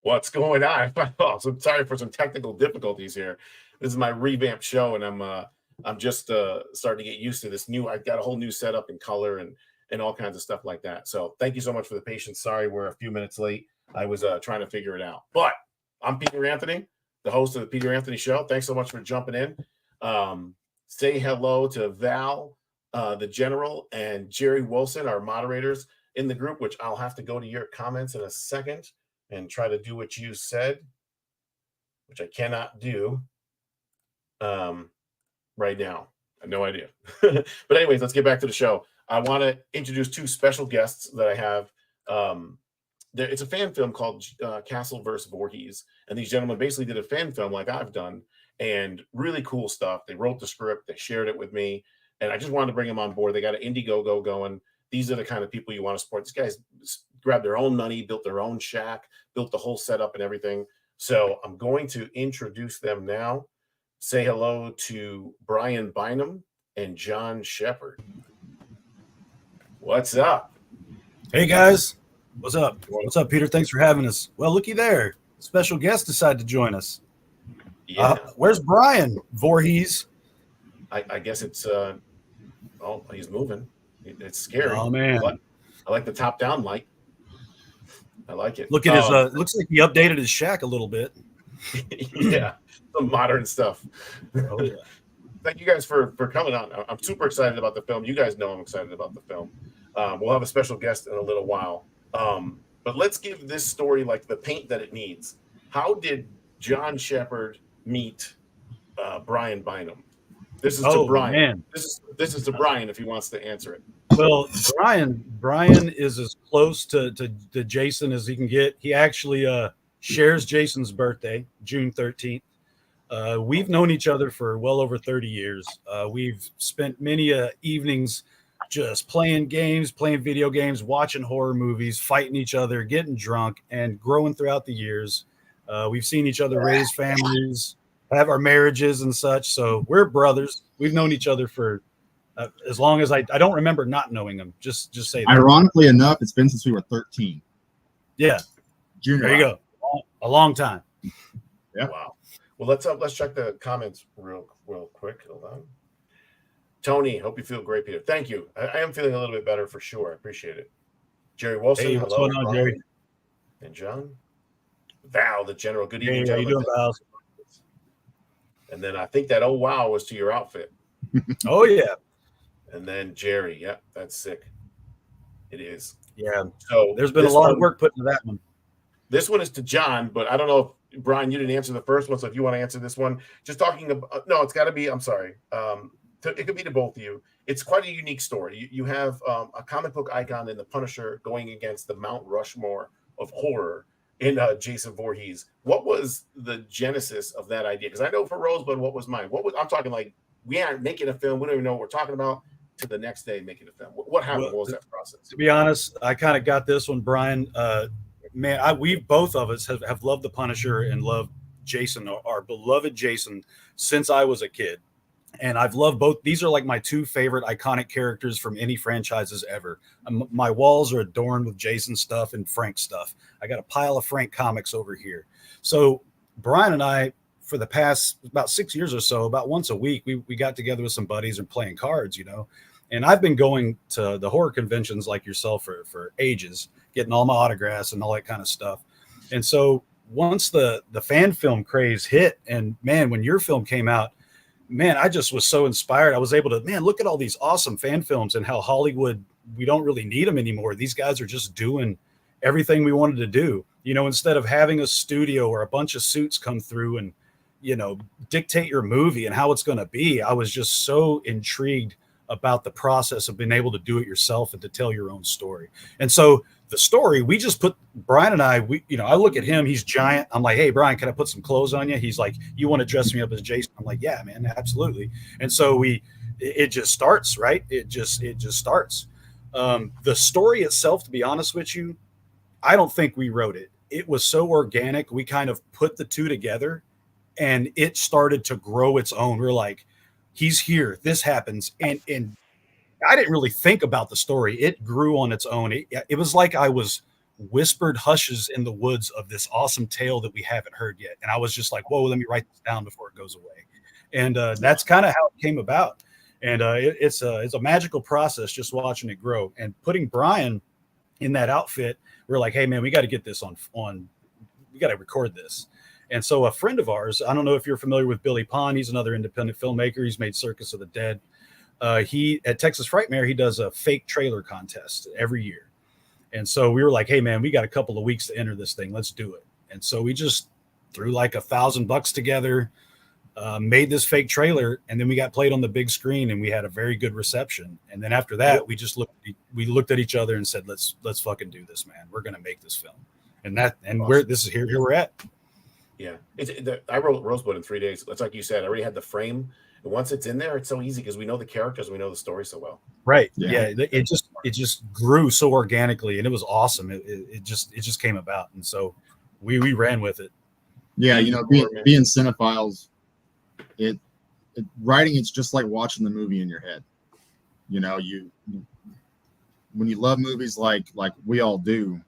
What's going on? Oh, so sorry for some technical difficulties here. This is my revamped show, and I'm just starting to get used to this new. I've got a whole new setup and color and all kinds of stuff like that. So thank you so much for the patience. Sorry, we're a few minutes late. I was trying to figure it out. But I'm Peter Anthony, the host of the Peter Anthony Show. Thanks so much for jumping in. Say hello to Val, the General, and Jerry Wilson, our moderators in the group. Which I'll have to go to your comments in a second and try to do what you said, which I cannot do right now. I have no idea. But anyways, let's get back to the show. I want to introduce two special guests that I have. It's a fan film called Castle vs. Voorhees. And these gentlemen basically did a fan film like I've done, and really cool stuff. They wrote the script. They shared it with me. And I just wanted to bring them on board. They got an Indiegogo going. These are the kind of people you want to support. These guys grabbed their own money, built their own shack, built the whole setup and everything. So I'm going to introduce them now. Say hello to Brian Bynum and John Shepherd. What's up? Hey guys. What's up? What's up, Peter? Thanks for having us. Well, looky there. Special guest decided to join us. Yeah. Where's Brian? Voorhees. I guess it's oh, he's moving. It's scary. Oh man. I like the top down light. I like it. Look at his looks like he updated his shack a little bit. Yeah, some modern stuff. Oh yeah. Thank you guys for coming on. I'm super excited about the film. You guys know I'm excited about the film. We'll have a special guest in a little while. But let's give this story like the paint that it needs. How did John Shepherd meet Brian Bynum? This is to Brian. Man. This is to Brian if he wants to answer it. Well, Brian is as close to Jason as he can get. He actually shares Jason's birthday, June 13th. We've known each other for well over 30 years. We've spent many evenings just playing games, playing video games, watching horror movies, fighting each other, getting drunk, and growing throughout the years. We've seen each other raise families, have our marriages and such. So we're brothers. We've known each other for as long as I don't remember not knowing him. Just say that. Ironically enough, it's been since we were 13. Yeah. Junior. There you go. A long time. Yeah. Wow. Well, let's check the comments real quick. Hold on. Tony, hope you feel great, Peter. Thank you. I am feeling a little bit better for sure. I appreciate it. Jerry Wilson. Hey, what's going on, Jerry? And John. Val, the General. Good evening, how you doing, Val? And then I think that oh wow was to your outfit. Oh yeah. And then Jerry. Yep, that's sick. It is. Yeah. So there's been a lot of work put into that one. This one is to John, but I don't know if Brian, you didn't answer the first one. So if you want to answer this one, just talking about no, it's got to be. I'm sorry. It could be to both of you. It's quite a unique story. You have a comic book icon in the Punisher going against the Mount Rushmore of horror in Jason Voorhees. What was the genesis of that idea? Because I know for Rosebud, what was mine? I'm talking like we aren't making a film. We don't even know what we're talking about to the next day making a film. What happened? What was that process? To be honest, I kind of got this one, Brian. Man, we both of us have loved the Punisher and loved Jason, our beloved Jason, since I was a kid. And I've loved both. These are like my two favorite iconic characters from any franchises ever. My walls are adorned with Jason stuff and Frank stuff. I got a pile of Frank comics over here. So Brian and I, for the past about 6 years or so, about once a week, we got together with some buddies and playing cards, you know. And I've been going to the horror conventions like yourself for ages, getting all my autographs and all that kind of stuff. And so once the fan film craze hit, and man, when your film came out, man, I just was so inspired. I was able to, look at all these awesome fan films and how Hollywood, we don't really need them anymore. These guys are just doing everything we wanted to do. You know, instead of having a studio or a bunch of suits come through and, you know, dictate your movie and how it's going to be, I was just so intrigued about the process of being able to do it yourself and to tell your own story. And so the story, we just put Brian and I look at him, he's giant. I'm like, hey, Brian, can I put some clothes on you? He's like, you want to dress me up as Jason? I'm like, yeah, man, absolutely. And so it just starts, right? It just starts. The story itself, to be honest with you, I don't think we wrote it. It was so organic. We kind of put the two together and it started to grow its own. We're like, he's here, this happens. And I didn't really think about the story. It grew on its own. It was like I was whispered hushes in the woods of this awesome tale that we haven't heard yet. And I was just like, whoa, let me write this down before it goes away. And that's kind of how it came about. And it's a magical process just watching it grow. And putting Brian in that outfit, we're like, hey, man, we got to get this on, we got to record this. And so a friend of ours, I don't know if you're familiar with Billy Pond. He's another independent filmmaker. He's made Circus of the Dead. He at Texas Frightmare, he does a fake trailer contest every year. And so we were like, hey, man, we got a couple of weeks to enter this thing. Let's do it. And so we just threw like $1,000 together, made this fake trailer, and then we got played on the big screen and we had a very good reception. And then after that, we just looked at each other and said, let's fucking do this, man. We're going to make this film. And awesome. Here we're at. Yeah. I wrote Rosebud in 3 days. It's like you said, I already had the frame. And once it's in there, it's so easy because we know the characters, we know the story so well. Right. Yeah. It just grew so organically, and it was awesome. It just came about, and so we ran with it. Yeah, being cinephiles, writing it's just like watching the movie in your head. When you love movies like we all do,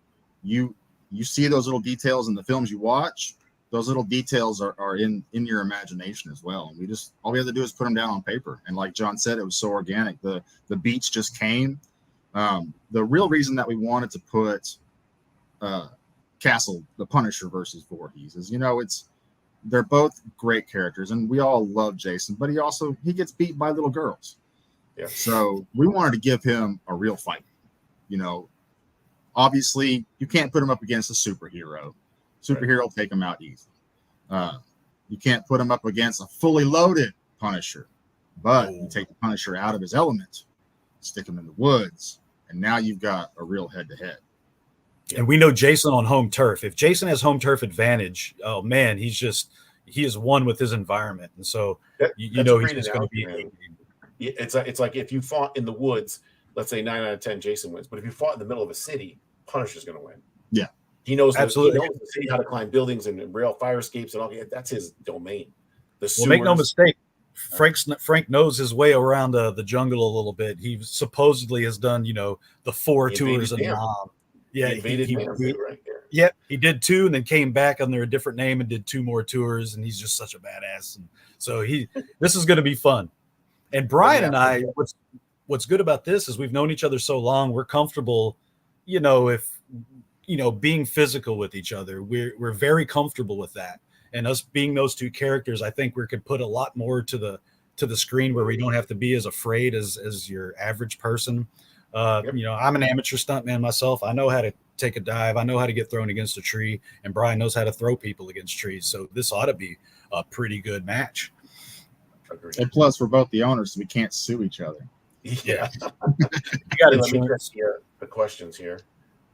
you see those little details in the films you watch. Those little details are in your imagination as well. And all we have to do is put them down on paper. And like John said, it was so organic. The beats just came. The real reason that we wanted to put Castle, the Punisher versus Voorhees is, they're both great characters and we all love Jason, but he gets beat by little girls. Yeah. So we wanted to give him a real fight. Obviously you can't put him up against a superhero. Superhero will take him out easy. You can't put him up against a fully loaded Punisher, but you take the Punisher out of his element, stick him in the woods, and now you've got a real head-to-head. And we know Jason on home turf. If Jason has home turf advantage, oh man, he is one with his environment, and so he's just going to be. It's like if you fought in the woods, let's say 9 out of 10, Jason wins. But if you fought in the middle of a city, Punisher's going to win. Yeah. He knows absolutely. He knows the city, how to climb buildings and rail fire escapes and all. That's his domain. Well, make no mistake, Frank knows his way around the jungle a little bit. He supposedly has done, the 4 tours in Nam. Yeah, he did 2 and then came back under a different name and did 2 more tours. And he's just such a badass. And so this is going to be fun. And Brian and I, what's good about this is we've known each other so long. We're comfortable, being physical with each other. We're very comfortable with that. And us being those 2 characters, I think we could put a lot more to the screen where we don't have to be as afraid as your average person. I'm an amateur stuntman myself. I know how to take a dive. I know how to get thrown against a tree, and Brian knows how to throw people against trees. So this ought to be a pretty good match. And plus, we're both the owners, so we can't sue each other. Yeah. You got insurance. The questions here.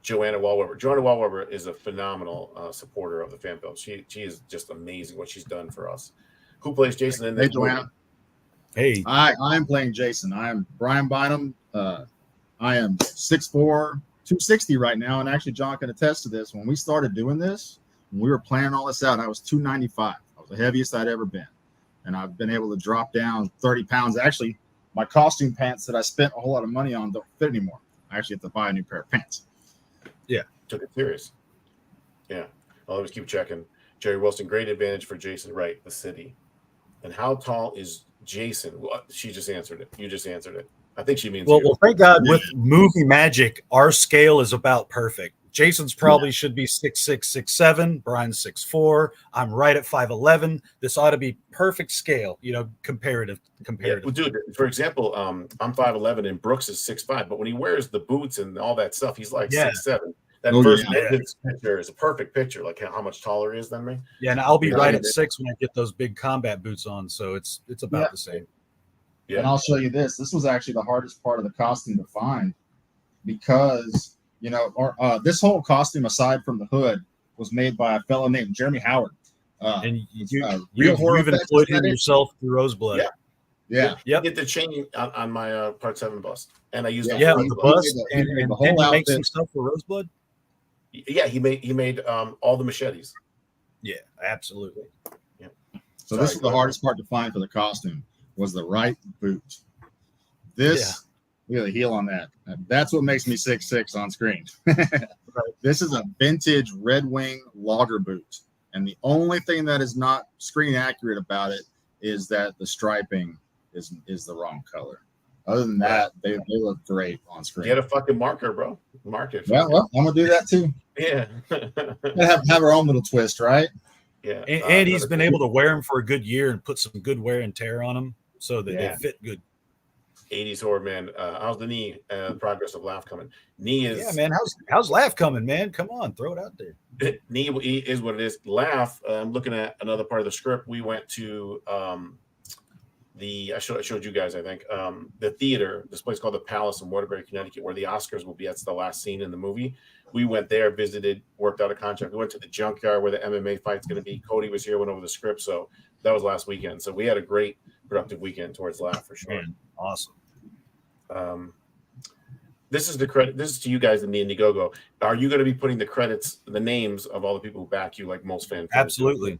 Joanna Wallweber is a phenomenal supporter of the fan film. She is just amazing what she's done for us. Who plays Jason in that? Joanna. Hey. I am playing Jason. I am Brian Bynum. I am 6'4", 260 right now. And actually, John can attest to this. When we started doing this, when we were planning all this out, I was 295. I was the heaviest I'd ever been. And I've been able to drop down 30 pounds. Actually, my costume pants that I spent a whole lot of money on don't fit anymore. I actually have to buy a new pair of pants. Yeah. Took it serious. Yeah. I'll always keep checking. Jerry Wilson, great advantage for Jason, right? The city. And how tall is Jason? Well, she just answered it. You just answered it. I think she means well, thank God with movie magic, our scale is about perfect. Jason's probably should be 6'6", 6'7". Brian's 6'4". I'm right at 5'11". This ought to be perfect scale, comparative. Yeah, well, dude, for example, I'm 5'11" and Brooks is 6'5", but when he wears the boots and all that stuff, he's like 6'7". That picture is a perfect picture, like how much taller he is than me. Yeah, and I'll be right at 6 when I get those big combat boots on, so it's about the same. Yeah. And I'll show you this. This was actually the hardest part of the costume to find because, this whole costume, aside from the hood, was made by a fellow named Jeremy Howard. And you've employed him yourself through Roseblood. Yeah. I did the chain on my Part 7 bust. And I used the bust. And did he make some stuff for Roseblood? Yeah, he made all the machetes. Yeah, absolutely. Yeah. So this was the hardest part to find for the costume. Was the right boot. This Look at the heel on that. That's what makes me 6'6" on screen. This is a vintage Red Wing logger boot. And the only thing that is not screen accurate about it is that the striping is the wrong color. Other than that, they look great on screen. Get a fucking marker, bro. Mark it. Yeah, well, I'm gonna do that too. Yeah. have our own little twist, right? Yeah. And he's been able to wear them for a good year and put some good wear and tear on them so that they fit good. 80s horror, man. How's the knee? Progress of Laugh coming. Knee is. Yeah, man. How's Laugh coming, man? Come on, throw it out there. Knee is what it is. Laugh. I'm looking at another part of the script. We went to I showed you guys, I think, the theater, this place called the Palace in Waterbury, Connecticut, where the Oscars will be. That's the last scene in the movie. We went there, visited, worked out a contract. We went to the junkyard where the MMA fight's going to be. Cody was here, went over the script. So that was last weekend. So we had a great productive weekend towards Laugh for sure. Man, awesome. This is the credit. This is to you guys in the Indiegogo. Are you going to be putting the credits, the names of all the people who back you, like most fans? Absolutely.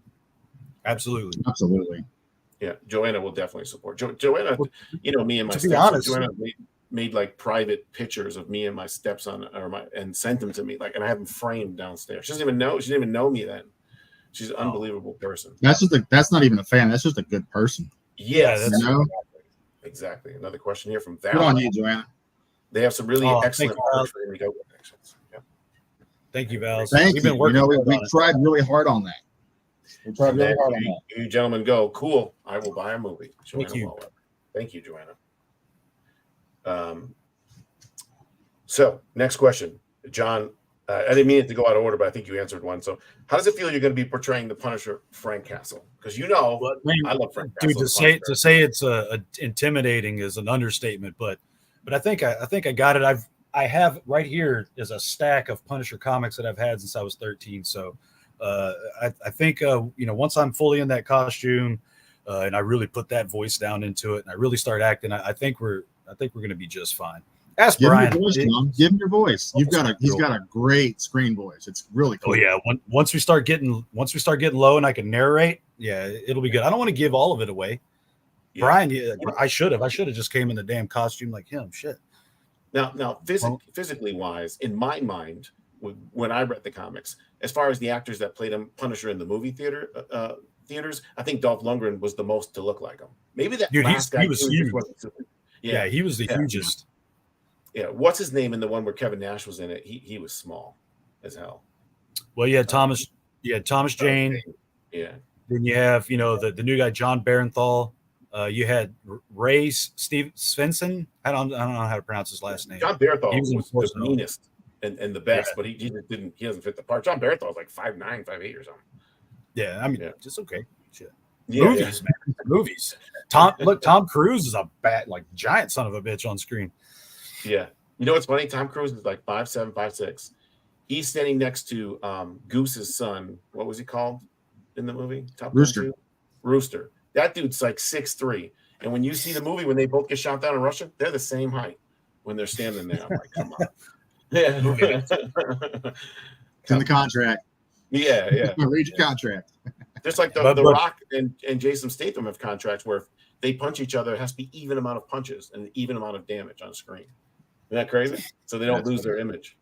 Yeah, Joanna will definitely support. Joanna, you know me and my to be stepson. honest, Joanna made like private pictures of me and my stepson, and sent them to me. Like, and I have them framed downstairs. She didn't even know me then. She's an unbelievable person. That's not even a fan. That's just a good person. Yes, that's exactly. Another question here from Val. Good on you, Joanna. They have some really excellent art for Indiegogo connections. Yeah. Thank you, Val. Thank you. We tried really hard on that. We tried really hard on that. You gentlemen go. Cool. I will buy a movie. Thank you. Thank you, Joanna. So next question, John. I didn't mean it to go out of order, but I think you answered one. So, how does it feel you're going to be portraying the Punisher, Frank Castle? Because I love Frank Castle. Dude, to say it's intimidating is an understatement, but I think I got it. I have right here is a stack of Punisher comics that I've had since I was 13. So, I think once I'm fully in that costume, and I really put that voice down into it, and I really start acting, I think we're going to be just fine. Ask Brian. Give him your voice. He's got a great screen voice. It's really cool. Oh yeah. Once we start getting low and I can narrate, yeah, it'll be good. I don't want to give all of it away. Yeah. Brian, I should have just came in the damn costume like him. Shit. Now, physically wise, in my mind, when I read the comics, as far as the actors that played him, Punisher in the movie theaters, I think Dolph Lundgren was the most to look like him. Maybe that last guy. He was huge. Yeah, he was the hugest. Yeah, what's his name in the one where Kevin Nash was in it? He was small as hell. Well, you had Thomas Jane. Yeah. Then you have the new guy John Barenthal. You had Ray Steve Svensson. I don't know how to pronounce his last name. John Barenthal was the meanest and the best, but he doesn't fit the part. John Barenthal is like 5'9", 5'8" or something. Yeah, I mean, just okay. Shit. Yeah, movies, man. Movies. Tom Cruise is a giant son of a bitch on screen. Yeah. You know what's funny? Tom Cruise is like 5'7", 5'6". He's standing next to Goose's son. What was he called in the movie? Rooster. That dude's like 6'3". And when you see the movie, when they both get shot down in Russia, they're the same height when they're standing there. I'm like, come on. Yeah. It's in the contract. Yeah. Read your contract. Just like the Rock and Jason Statham have contracts where if they punch each other, it has to be even amount of punches and even amount of damage on screen. Isn't that crazy? So they don't lose their image.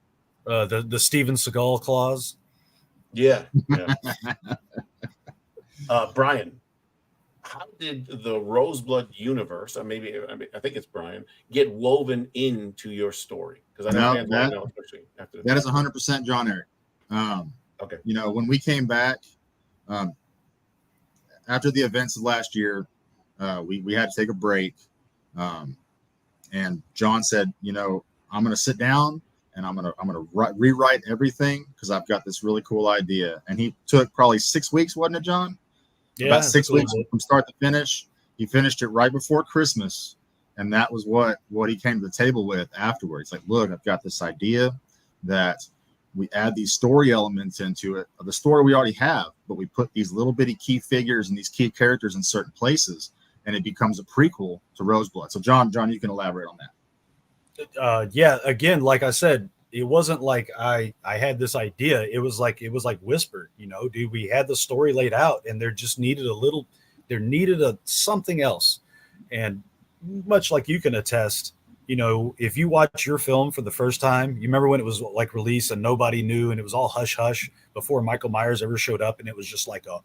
The Steven Seagal clause. Yeah. Brian, how did the Roseblood universe, I think it's Brian, get woven into your story? Because I know especially after that is 100% John Eric. Okay. When we came back after the events of last year, we had to take a break. And John said, I'm going to sit down and I'm going to rewrite everything because I've got this really cool idea. And he took probably 6 weeks, wasn't it, John? Yeah, about 6 weeks from start to finish. He finished it right before Christmas. And that was what he came to the table with afterwards. Like, look, I've got this idea that we add these story elements into it of the story we already have, but we put these little bitty key figures and these key characters in certain places, and it becomes a prequel to Roseblood. So John, you can elaborate on that. Yeah, again, like I said, it wasn't like I had this idea. It was like whispered, dude, we had the story laid out and there just needed something else. And much like you can attest, if you watch your film for the first time, you remember when it was like released and nobody knew and it was all hush hush before Michael Myers ever showed up, and it was just like a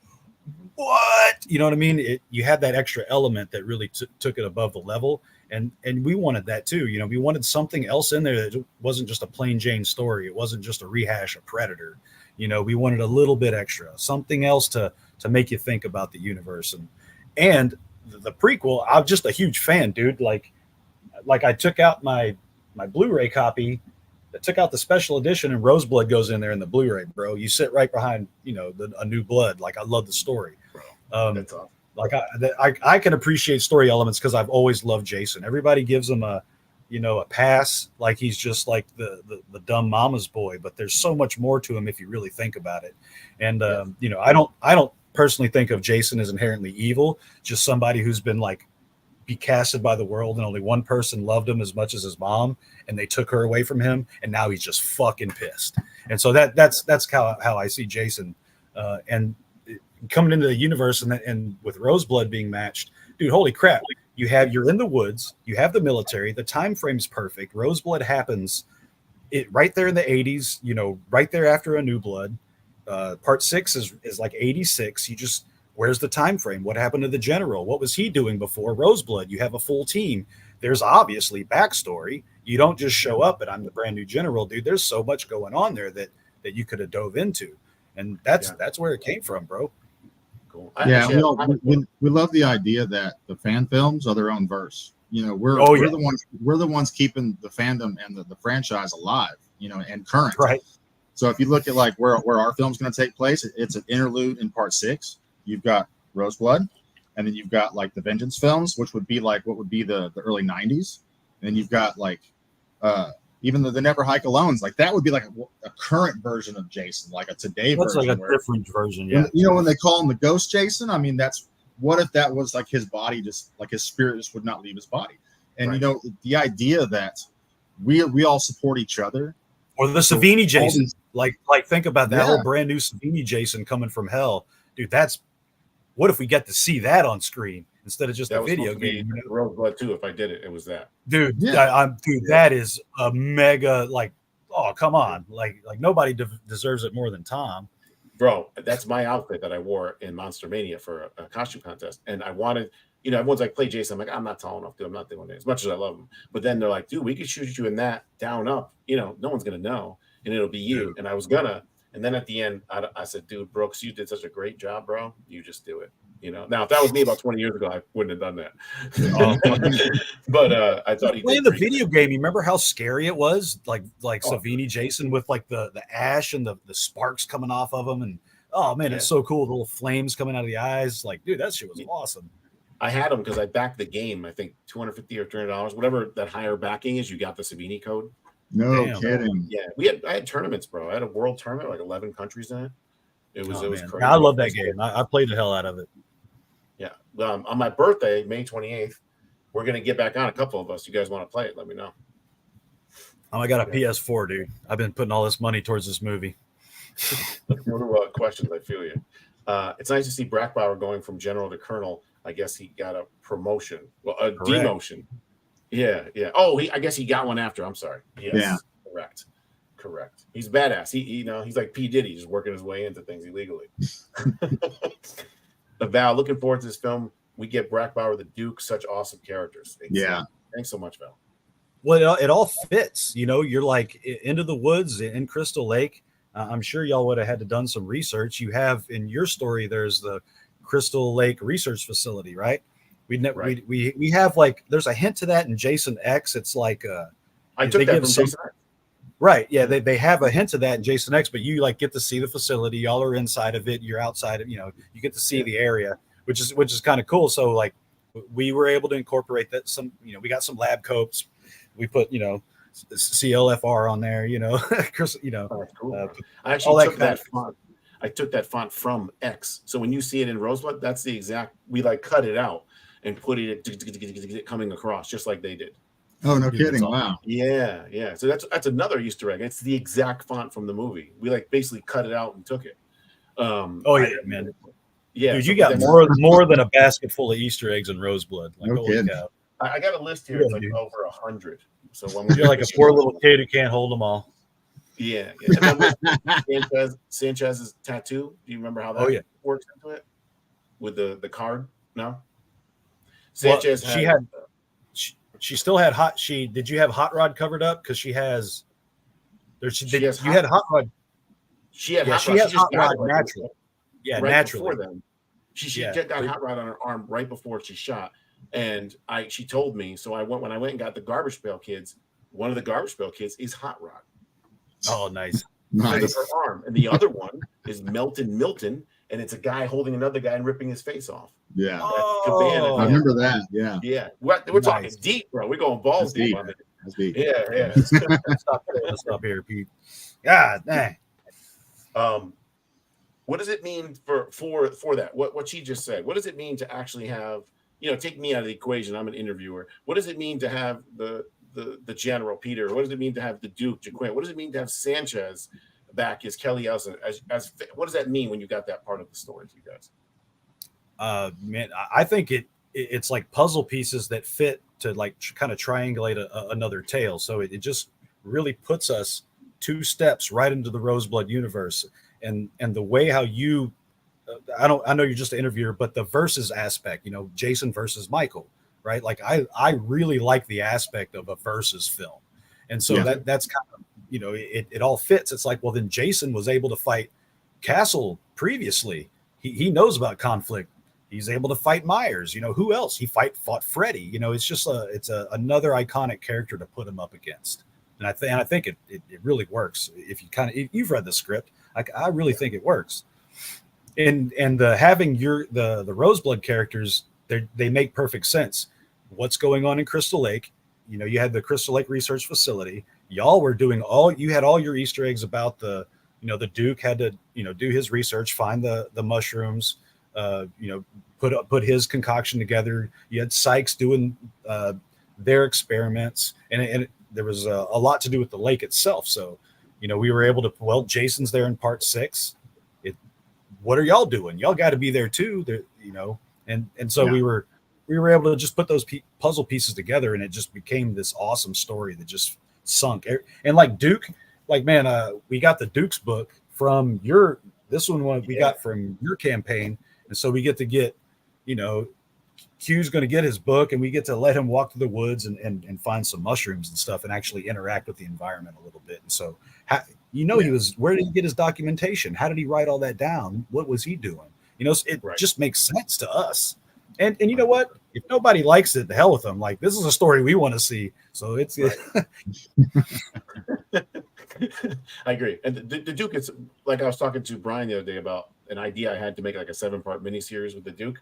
what? You know what I mean? You had that extra element that really took it above the level, and we wanted that too. We wanted something else in there that wasn't just a plain Jane story. It wasn't just a rehash of Predator. We wanted a little bit extra, something else to make you think about the universe. And the prequel, I'm just a huge fan, dude. Like I took out my Blu-ray copy, I took out the special edition, and Roseblood goes in there in the Blu-ray, bro. You sit right behind, A New Blood. Like, I love the story. That's awesome. Like I can appreciate story elements because I've always loved Jason. Everybody gives him a pass, like he's just like the dumb mama's boy, but there's so much more to him if you really think about it. And I don't personally think of Jason as inherently evil, just somebody who's been like be casted by the world, and only one person loved him as much as his mom, and they took her away from him, and now he's just fucking pissed. And so that's how I see Jason, and coming into the universe, and with Roseblood being matched, dude, holy crap. You're in the woods, you have the military, the time frame's perfect. Roseblood happens right there in the 80s, right there after A New Blood. Part 6 is like 86. Where's the time frame? What happened to the general? What was he doing before Roseblood? You have a full team. There's obviously backstory. You don't just show up and I'm the brand new general, dude. There's so much going on there that you could have dove into. And that's where it came from, bro. Cool. We love the idea that the fan films are their own verse. We're the ones keeping the fandom and the franchise alive, and current. Right. So if you look at like where our film's going to take place, it's an interlude in part 6. You've got Roseblood, and then you've got like the Vengeance films, which would be like what would be the early 90s. And then you've got like even the Never Hike Alones, like that would be like a current version of Jason, like a today version. That's like a different version, yeah. When they call him the Ghost Jason, I mean, what if that was like his body, just like his spirit just would not leave his body. And right. The idea that we all support each other. Or the Savini Jason, like think about that whole brand new Savini Jason coming from hell, dude. What if we get to see that on screen instead of just a video game? Roseblood too. If I did it, it was that. Dude, that is a mega, like, oh, come on. Like nobody deserves it more than Tom. Bro, that's my outfit that I wore in Monster Mania for a costume contest. And I wanted, everyone's like, play Jason. I'm like, I'm not tall enough, dude. I'm not doing it as much as I love him. But then they're like, dude, we could shoot you in that down up. No one's going to know. And it'll be you. Dude. And I was gonna. And then at the end, I said, dude, Brooks, you did such a great job, bro. You just do it. Now if that was me about 20 years ago, I wouldn't have done that. But I thought he playing the video game. You remember how scary it was? Like Savini Jason with like the ash and the sparks coming off of him. And oh man, it's so cool. The little flames coming out of the eyes. Like, dude, that shit was awesome. I had them because I backed the game. I think $250 or $300, whatever that higher backing is. You got the Savini code. No kidding. Yeah, I had tournaments, bro. I had a world tournament, like 11 countries in it. It was crazy. I love that game. I played the hell out of it. Yeah. On my birthday, May 28th, we're gonna get back on, a couple of us. You guys want to play it? Let me know. I got a PS4, dude. I've been putting all this money towards this movie. Let's go to questions. I feel you. It's nice to see Brackbauer going from general to colonel. I guess he got a promotion. Well, a demotion. Yeah. Oh, I guess he got one after. I'm sorry. Yes. Yeah. Correct. He's badass. He's like P. Diddy, just working his way into things illegally. Val, looking forward to this film. We get Brackbauer, the Duke, such awesome characters. Thanks so much, Val. Well, it all fits. You're like into the woods in Crystal Lake. I'm sure y'all would have had to done some research. You have in your story, there's the Crystal Lake Research Facility, right? We have like there's a hint to that in Jason X. It's like I took that from Jason X. Right. Yeah, they have a hint of that in Jason X, but you like get to see the facility. Y'all are inside of it. You're outside of, you get to see the area, which is kind of cool. So like we were able to incorporate that we got some lab coats. We put, CLFR on there, Chris, cool. I actually took that font. I took that font from X. So when you see it in Rosebud, that's the exact, we like cut it out and put it coming across just like they did. Oh, no kidding. Wow. Yeah. So that's another Easter egg. It's the exact font from the movie. We like basically cut it out and took it. Man. Yeah. Dude, so you got more than a basket full of Easter eggs in Roseblood. Like, no kidding. I got a list here. Yeah, It's like dude. over 100. So when we You're like a poor little kid who can't hold them all. Yeah. And then with Sanchez's tattoo, do you remember how that works into it? With the card? No? Sanchez she still had did you have Hot Rod covered up? Because she has had Hot Rod. She had Hot Rod. She has just Hot Rod naturally. Yeah, right naturally. Before them. She got Hot Rod on her arm right before she shot. And she told me, so when I went and got the Garbage Pail Kids, one of the Garbage Pail Kids is Hot Rod. Oh, nice. Because of her arm. And the other one is Melton Milton, and it's a guy holding another guy and ripping his face off. Yeah. Oh, I remember that. Yeah. Yeah. We're talking deep, bro. We're going balls deep on it. That's deep. Yeah. Let's stop here, Pete. God dang. What does it mean for that? What she just said? What does it mean to actually have, take me out of the equation? I'm an interviewer. What does it mean to have the General Peter? What does it mean to have the Duke Jaquin? What does it mean to have Sanchez back as Kelly Elson? As what does that mean when you got that part of the story to you guys? Man, I think it's like puzzle pieces that fit to like kind of triangulate another tale. So it just really puts us 2 steps right into the Roseblood universe. And the way how you, I know you're just an interviewer, but the versus aspect, Jason versus Michael, right? Like I really like the aspect of a versus film. And so that's kind of, it all fits. It's like, well, then Jason was able to fight Castle previously. He knows about conflict. He's able to fight Myers. Who else? He fought Freddy. It's just another iconic character to put him up against. And I think it really works. If you've read the script, I really think it works. And having the Roseblood characters, they make perfect sense. What's going on in Crystal Lake? You had the Crystal Lake Research Facility. Y'all were doing you had all your Easter eggs about the Duke had to, do his research, find the mushrooms, put his concoction together. You had Sykes doing their experiments, and there was a lot to do with the lake itself. So, we were able to, Jason's there in part 6. What are y'all doing? Y'all got to be there too. And so we were able to just put those puzzle pieces together, and it just became this awesome story that just sunk. And like Duke, man, we got the Duke's book from this one we got from your campaign. And so we get, Q's going to get his book, and we get to let him walk through the woods and find some mushrooms and stuff and actually interact with the environment a little bit. And so, where did he get his documentation? How did he write all that down? What was he doing? Just makes sense to us. And you know what? If nobody likes it, the hell with them. Like, this is a story we want to see. So it's right. I agree. And the Duke, it's like I was talking to Brian the other day about an idea I had to make like a 7-part miniseries with the Duke.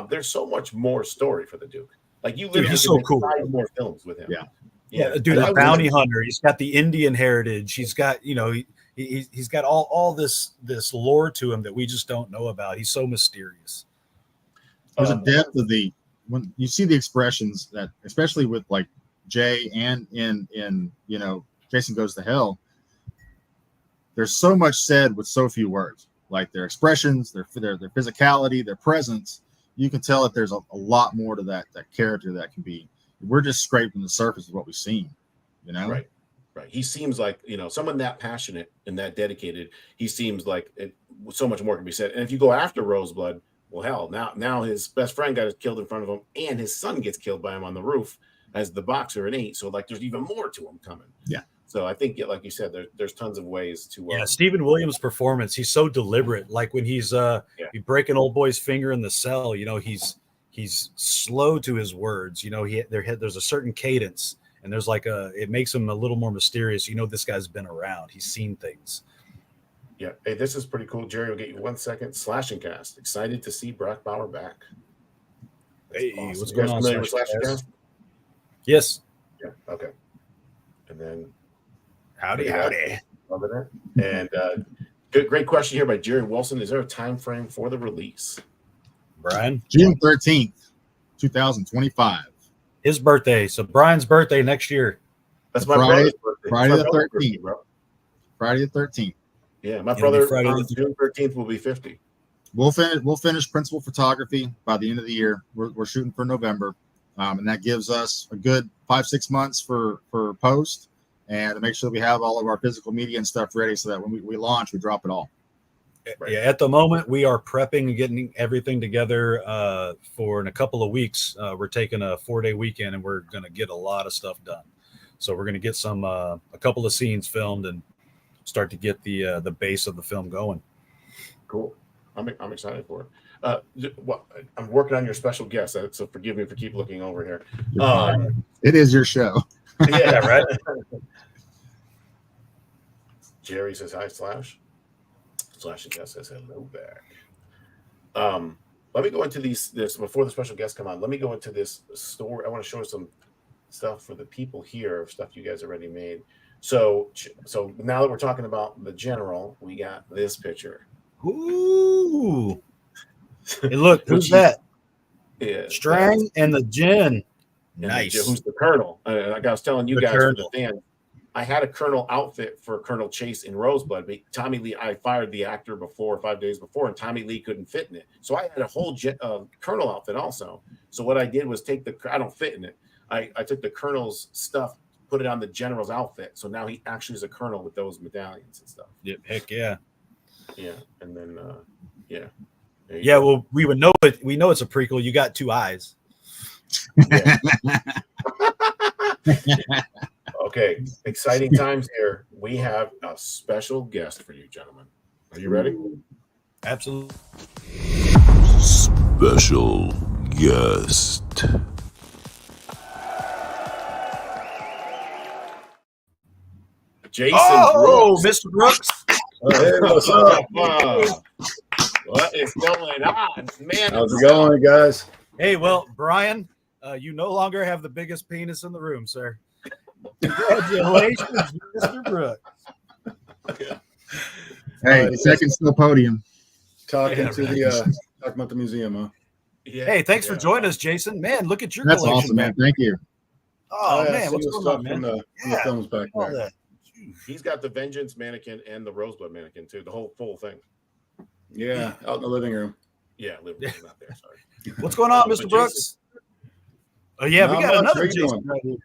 There's so much more story for the Duke. Like, you literally he's so cool. 5 more films with him. Yeah, dude, a bounty hunter. He's got the Indian heritage. He's got, he's got all this lore to him that we just don't know about. He's so mysterious. There's a depth of when you see the expressions that, especially with like Jay and in Jason Goes to Hell, there's so much said with so few words. Like their expressions, their physicality, their presence. You can tell that there's a lot more to that character that can be. We're just scraping the surface of what we've seen, Right. He seems like, someone that passionate and that dedicated. He seems like so much more can be said. And if you go after Roseblood, well, hell, now his best friend got killed in front of him, and his son gets killed by him on the roof as the boxer in 8. So like, there's even more to him coming. Yeah. So I think, like you said, there's tons of ways to. Stephen Williams' performance, he's so deliberate. Like when he's breaking old boy's finger in the cell, he's slow to his words. There's a certain cadence, and there's it makes him a little more mysterious. This guy's been around. He's seen things. Yeah. Hey, this is pretty cool. Jerry, will get you 1 second. Slash and Cast. Excited to see Brock Bauer back. That's awesome. What's going on? Familiar with Slash and Cast? Yes. Yeah. Okay. And then. Howdy. Love it. And great question here by Jerry Wilson. Is there a time frame for the release? Brian? June 13th, 2025. His birthday. So Brian's birthday next year. That's my brother's birthday. Friday the 13th, bro. Friday the 13th. Yeah, my brother on June 13th will be 50. We'll finish principal photography by the end of the year. We're shooting for November. and that gives us a good 5-6 months for post, and to make sure that we have all of our physical media and stuff ready, so that when we launch, we drop it all. Yeah, at the moment we are prepping and getting everything together for in a couple of weeks. We're taking a 4-day weekend and we're going to get a lot of stuff done. So we're going to get some a couple of scenes filmed and start to get the base of the film going. Cool. I'm excited for it. I'm working on your special guest, so forgive me for keep looking over here. It is your show. Yeah, right. Jerry says hi, Slash and Jess says hello back. Let me go into this before the special guests come on. Let me go into this story. I want to show some stuff for the people here, stuff you guys already made. So now that we're talking about the general, we got this picture. Ooh. Hey, look, who's that? Yeah, Strang and the Gin. Nice. Nice. Who's the Colonel? Like I was telling you The guys Colonel. for the fans, I had a Colonel outfit for Colonel Chase in Rosebud, but Tommy Lee, I fired the actor 5 days before, and Tommy Lee couldn't fit in it. So I had a whole Colonel outfit also. So what I did was I don't fit in it. I took the Colonel's stuff, put it on the General's outfit. So now he actually is a Colonel with those medallions and stuff. Yep, heck yeah. Yeah. And then, yeah. Yeah, well, we would know it. We know it's a prequel. You got 2 eyes. Yeah. Okay, exciting times here. We have a special guest for you, gentlemen. Are you ready? Absolutely. Special guest. Jason Oh, Brooks. Mr. Brooks. Hey, what's up? What is going on, man? How's it going, guys? Hey, well, Brian, you no longer have the biggest penis in the room, sir. Congratulations, Mr. Brooks. Hey, second still podium. Talking Yeah, to right. the talking about the museum, huh? Yeah, Hey, thanks for yeah. joining us, Jason. Man, look at your That's collection, awesome, man. Thank you. Oh, yeah, man, some what's of the going stuff on, from man? the films back All there. that. He's got the Vengeance mannequin and the Rosebud mannequin too, the whole full thing. Yeah, out in the living room. Yeah, Liverpool's not there. Sorry. What's going on, But Mr. Brooks? Oh, yeah, we Not got much. another How you Jason doing? right here.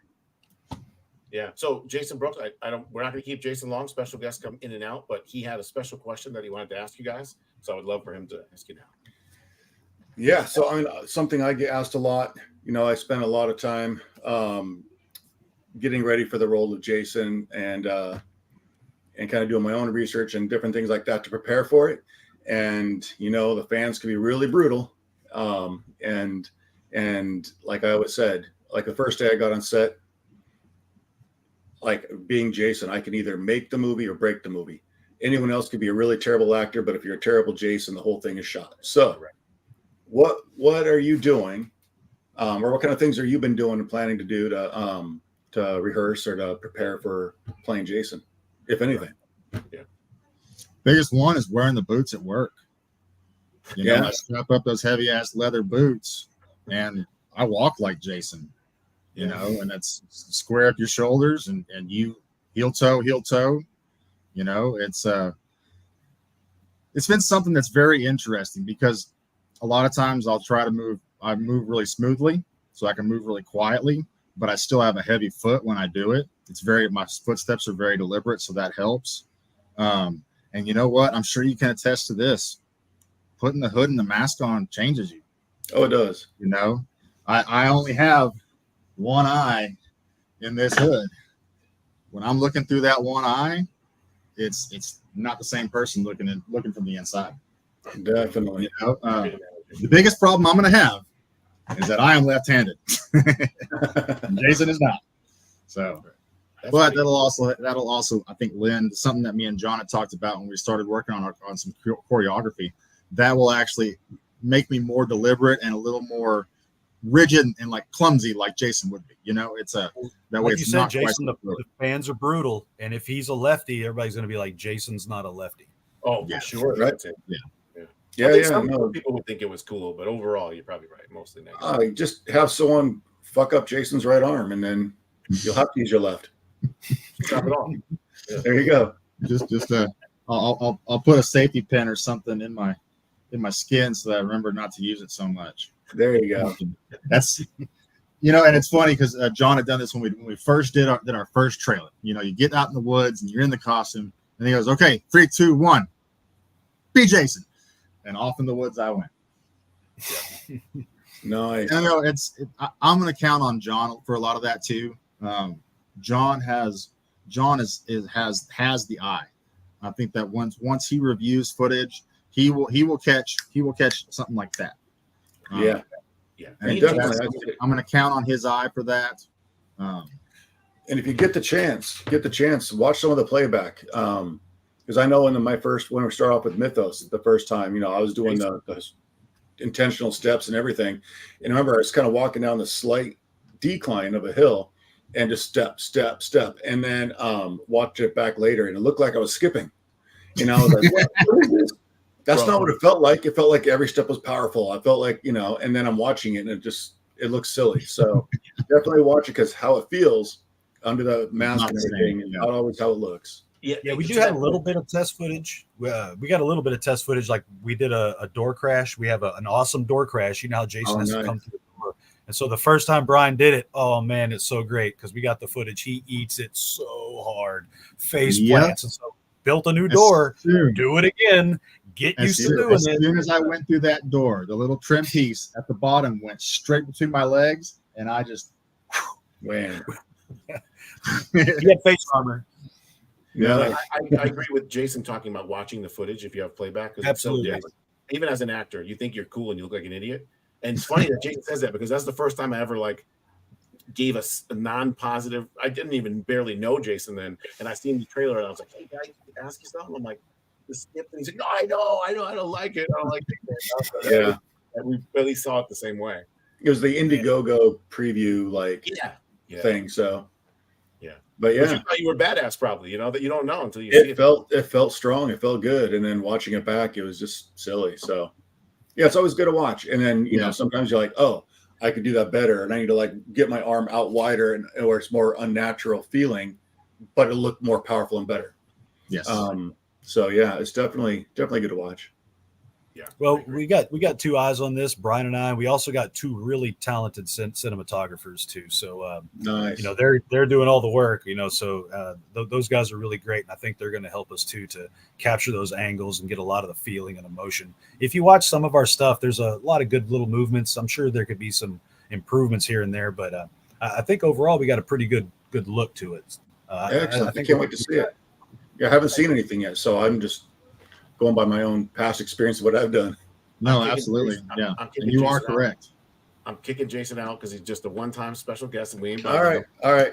Yeah. So Jason Brooks, I don't. We're not going to keep Jason long. Special guests come in and out, but he had a special question that he wanted to ask you guys. So I would love for him to ask you now. Yeah, so I mean, something I get asked a lot. You know, I spent a lot of time getting ready for the role of Jason and kind of doing my own research and different things like that to prepare for it. And you know, the fans can be really brutal. And like I always said, like the first day I got on set, like being Jason, I can either make the movie or break the movie. Anyone else could be a really terrible actor, but if you're a terrible Jason, the whole thing is shot. So what are you doing? Or what kind of things have you been doing and planning to do to rehearse or to prepare for playing Jason, if anything? Biggest one is wearing the boots at work. You know, Yeah. I strap up those heavy ass leather boots and I walk like Jason, you know, and that's square up your shoulders and you heel toe. You know, it's been something that's very interesting because a lot of times I move really smoothly so I can move really quietly, but I still have a heavy foot when I do it. My footsteps are very deliberate, so that helps. And you know what? I'm sure you can attest to this. Putting the hood and the mask on changes you. Oh, it does. You know, I only have one eye in this hood. When I'm looking through that one eye, it's not the same person looking from the inside. Definitely. You know, the biggest problem I'm going to have is that I am left-handed. Jason is not. So, but that'll also I think lend something that me and John had talked about when we started working on some choreography. That will actually make me more deliberate and a little more rigid and like clumsy, like Jason would be. You know, that way Like it's you said, not quite Jason, so the fans are brutal. And if he's a lefty, everybody's going to be like, Jason's not a lefty. Oh, Yeah, for sure. right. That's it. Yeah, I think yeah. some No, people would think it was cool, but overall, you're probably right. Mostly negative. you just have someone fuck up Jason's right arm, and then you'll have to use your left. Chop it off. There you go. I'll put a safety pin or something in my skin so that I remember not to use it so much. There you go. That's And it's funny because John had done this when we first did our first trailer. You get out in the woods and you're in the costume, and he goes, "Okay, 3, 2, 1, be Jason," and off in the woods I went. Nice. I'm going to count on John for a lot of that too. John has the eye. I think that once he reviews footage, he will catch something like that. Yeah. And Definitely. I'm going to count on his eye for that. And if you get the chance, watch some of the playback. Because I know when we start off with Mythos the first time, I was doing the intentional steps and everything. And I remember I was kind of walking down the slight decline of a hill and just step. And then watched it back later and it looked like I was skipping. And I was like, what is this? That's not what it felt like. It felt like every step was powerful. I felt like, and then I'm watching it and it looks silly. So definitely watch it because how it feels under the mask and everything, not always how it looks. Yeah, we do have a little bit of test footage. We got a little bit of test footage. Like we did a door crash. We have an awesome door crash. You know how Jason has to come through the door. And so the first time Brian did it, oh man, it's so great because we got the footage. He eats it so hard, face plants. And so built a new door. Do it again. Get used to doing it. As soon as I went through that door, the little trim piece at the bottom went straight between my legs, and I just man. You had face armor. Yeah, I agree with Jason talking about watching the footage if you have playback. Absolutely. It's so even as an actor, you think you're cool and you look like an idiot. And it's funny that Jason says that because that's the first time I ever gave us a non-positive. I didn't even barely know Jason then, and I seen the trailer and I was like, "Hey guys, ask you something." I'm like, "This skip," and he's like, "No, I know, I don't like it. I don't like it." Yeah, and we really saw it the same way. It was the Indiegogo preview thing. So but you thought you were badass, probably. That you don't know until you see it. It felt strong. It felt good, and then watching it back, it was just silly. So it's always good to watch. And then sometimes you're like, "Oh, I could do that better," and I need to get my arm out wider, and where it's more unnatural feeling, but it'll look more powerful and better. Yes. So it's definitely good to watch. Yeah. Well, we got 2 eyes on this, Brian and I. We also got 2 really talented cinematographers too. So nice. They're doing all the work. So those guys are really great, and I think they're going to help us too to capture those angles and get a lot of the feeling and emotion. If you watch some of our stuff, there's a lot of good little movements. I'm sure there could be some improvements here and there, but I think overall we got a pretty good look to it. Excellent. I can't wait to see it. Yeah, I haven't seen anything yet, so I'm just going by my own past experience of what I've done. No, absolutely. Yeah. And you are correct. I'm kicking Jason out because he's just a one-time special guest, and we ain't. All right.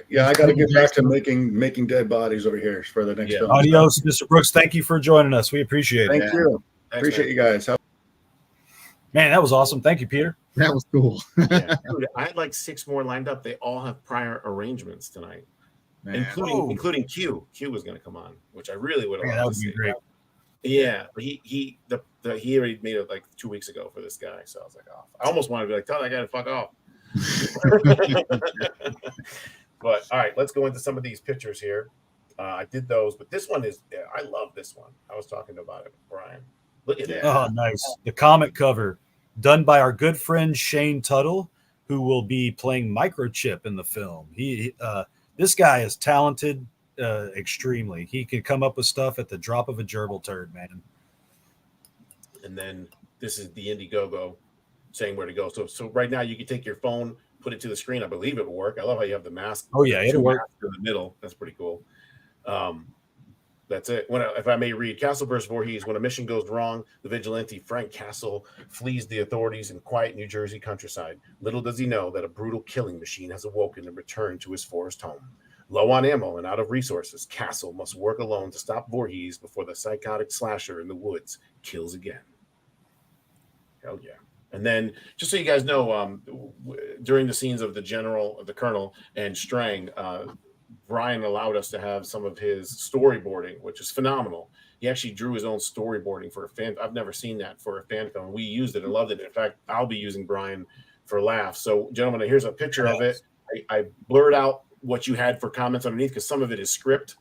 Yeah, I got to get back to making dead bodies over here for the next film. Adios, Mr. Brooks. Thank you for joining us. We appreciate it. Thank you. Appreciate you guys. Man, that was awesome. Thank you, Peter. That was cool. Dude, I had 6 more lined up. They all have prior arrangements tonight, including Q. Q was going to come on, which I really would have. That would be great. Yeah, but he already made it 2 weeks ago for this guy, so I was like, oh, I almost wanted to be tell that guy to fuck off. But all right, let's go into some of these pictures here. I did those, but this one I love this one. I was talking about it, Brian. Look at that. Oh, nice. The comic cover done by our good friend Shane Tuttle, who will be playing Microchip in the film. This guy is talented. Extremely. He can come up with stuff at the drop of a gerbil turd, man. And then this is the Indiegogo saying where to go. So right now you can take your phone, put it to the screen. I believe it will work. I love how you have the mask. Oh yeah, it'll work in the middle. That's pretty cool. That's it. If I may read, Castle vs. Voorhees. When a mission goes wrong, the vigilante Frank Castle flees the authorities in quiet New Jersey countryside. Little does he know that a brutal killing machine has awoken and returned to his forest home. Low on ammo and out of resources, Castle must work alone to stop Voorhees before the psychotic slasher in the woods kills again. Hell yeah. And then, just so you guys know, during the scenes of the Colonel and Strang, Brian allowed us to have some of his storyboarding, which is phenomenal. He actually drew his own storyboarding for a fan. I've never seen that for a fan film. We used it and loved it. In fact, I'll be using Brian for laughs. So, gentlemen, here's a picture of it. I blurred out what you had for comments underneath because some of it is script,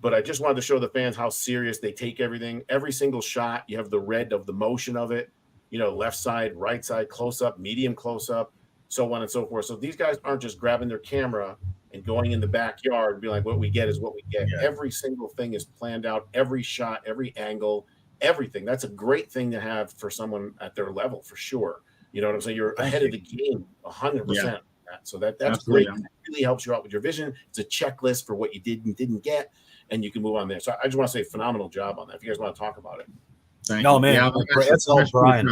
but I just wanted to show the fans how serious they take everything. Every single shot, you have the red of the motion of it, left side, right side, close up, medium close up, so on and so forth. So these guys aren't just grabbing their camera and going in the backyard and be like, what we get is what we get. Yeah. Every single thing is planned out, every shot, every angle, everything. That's a great thing to have for someone at their level, for sure. You know what I'm saying? You're ahead of the game 100%. So that's Absolutely. great. It really helps you out with your vision. It's a checklist for what you did and didn't get, and you can move on there. So I just want to say phenomenal job on that. If you guys want to talk about it. Thank No, you. man, that's all Brian.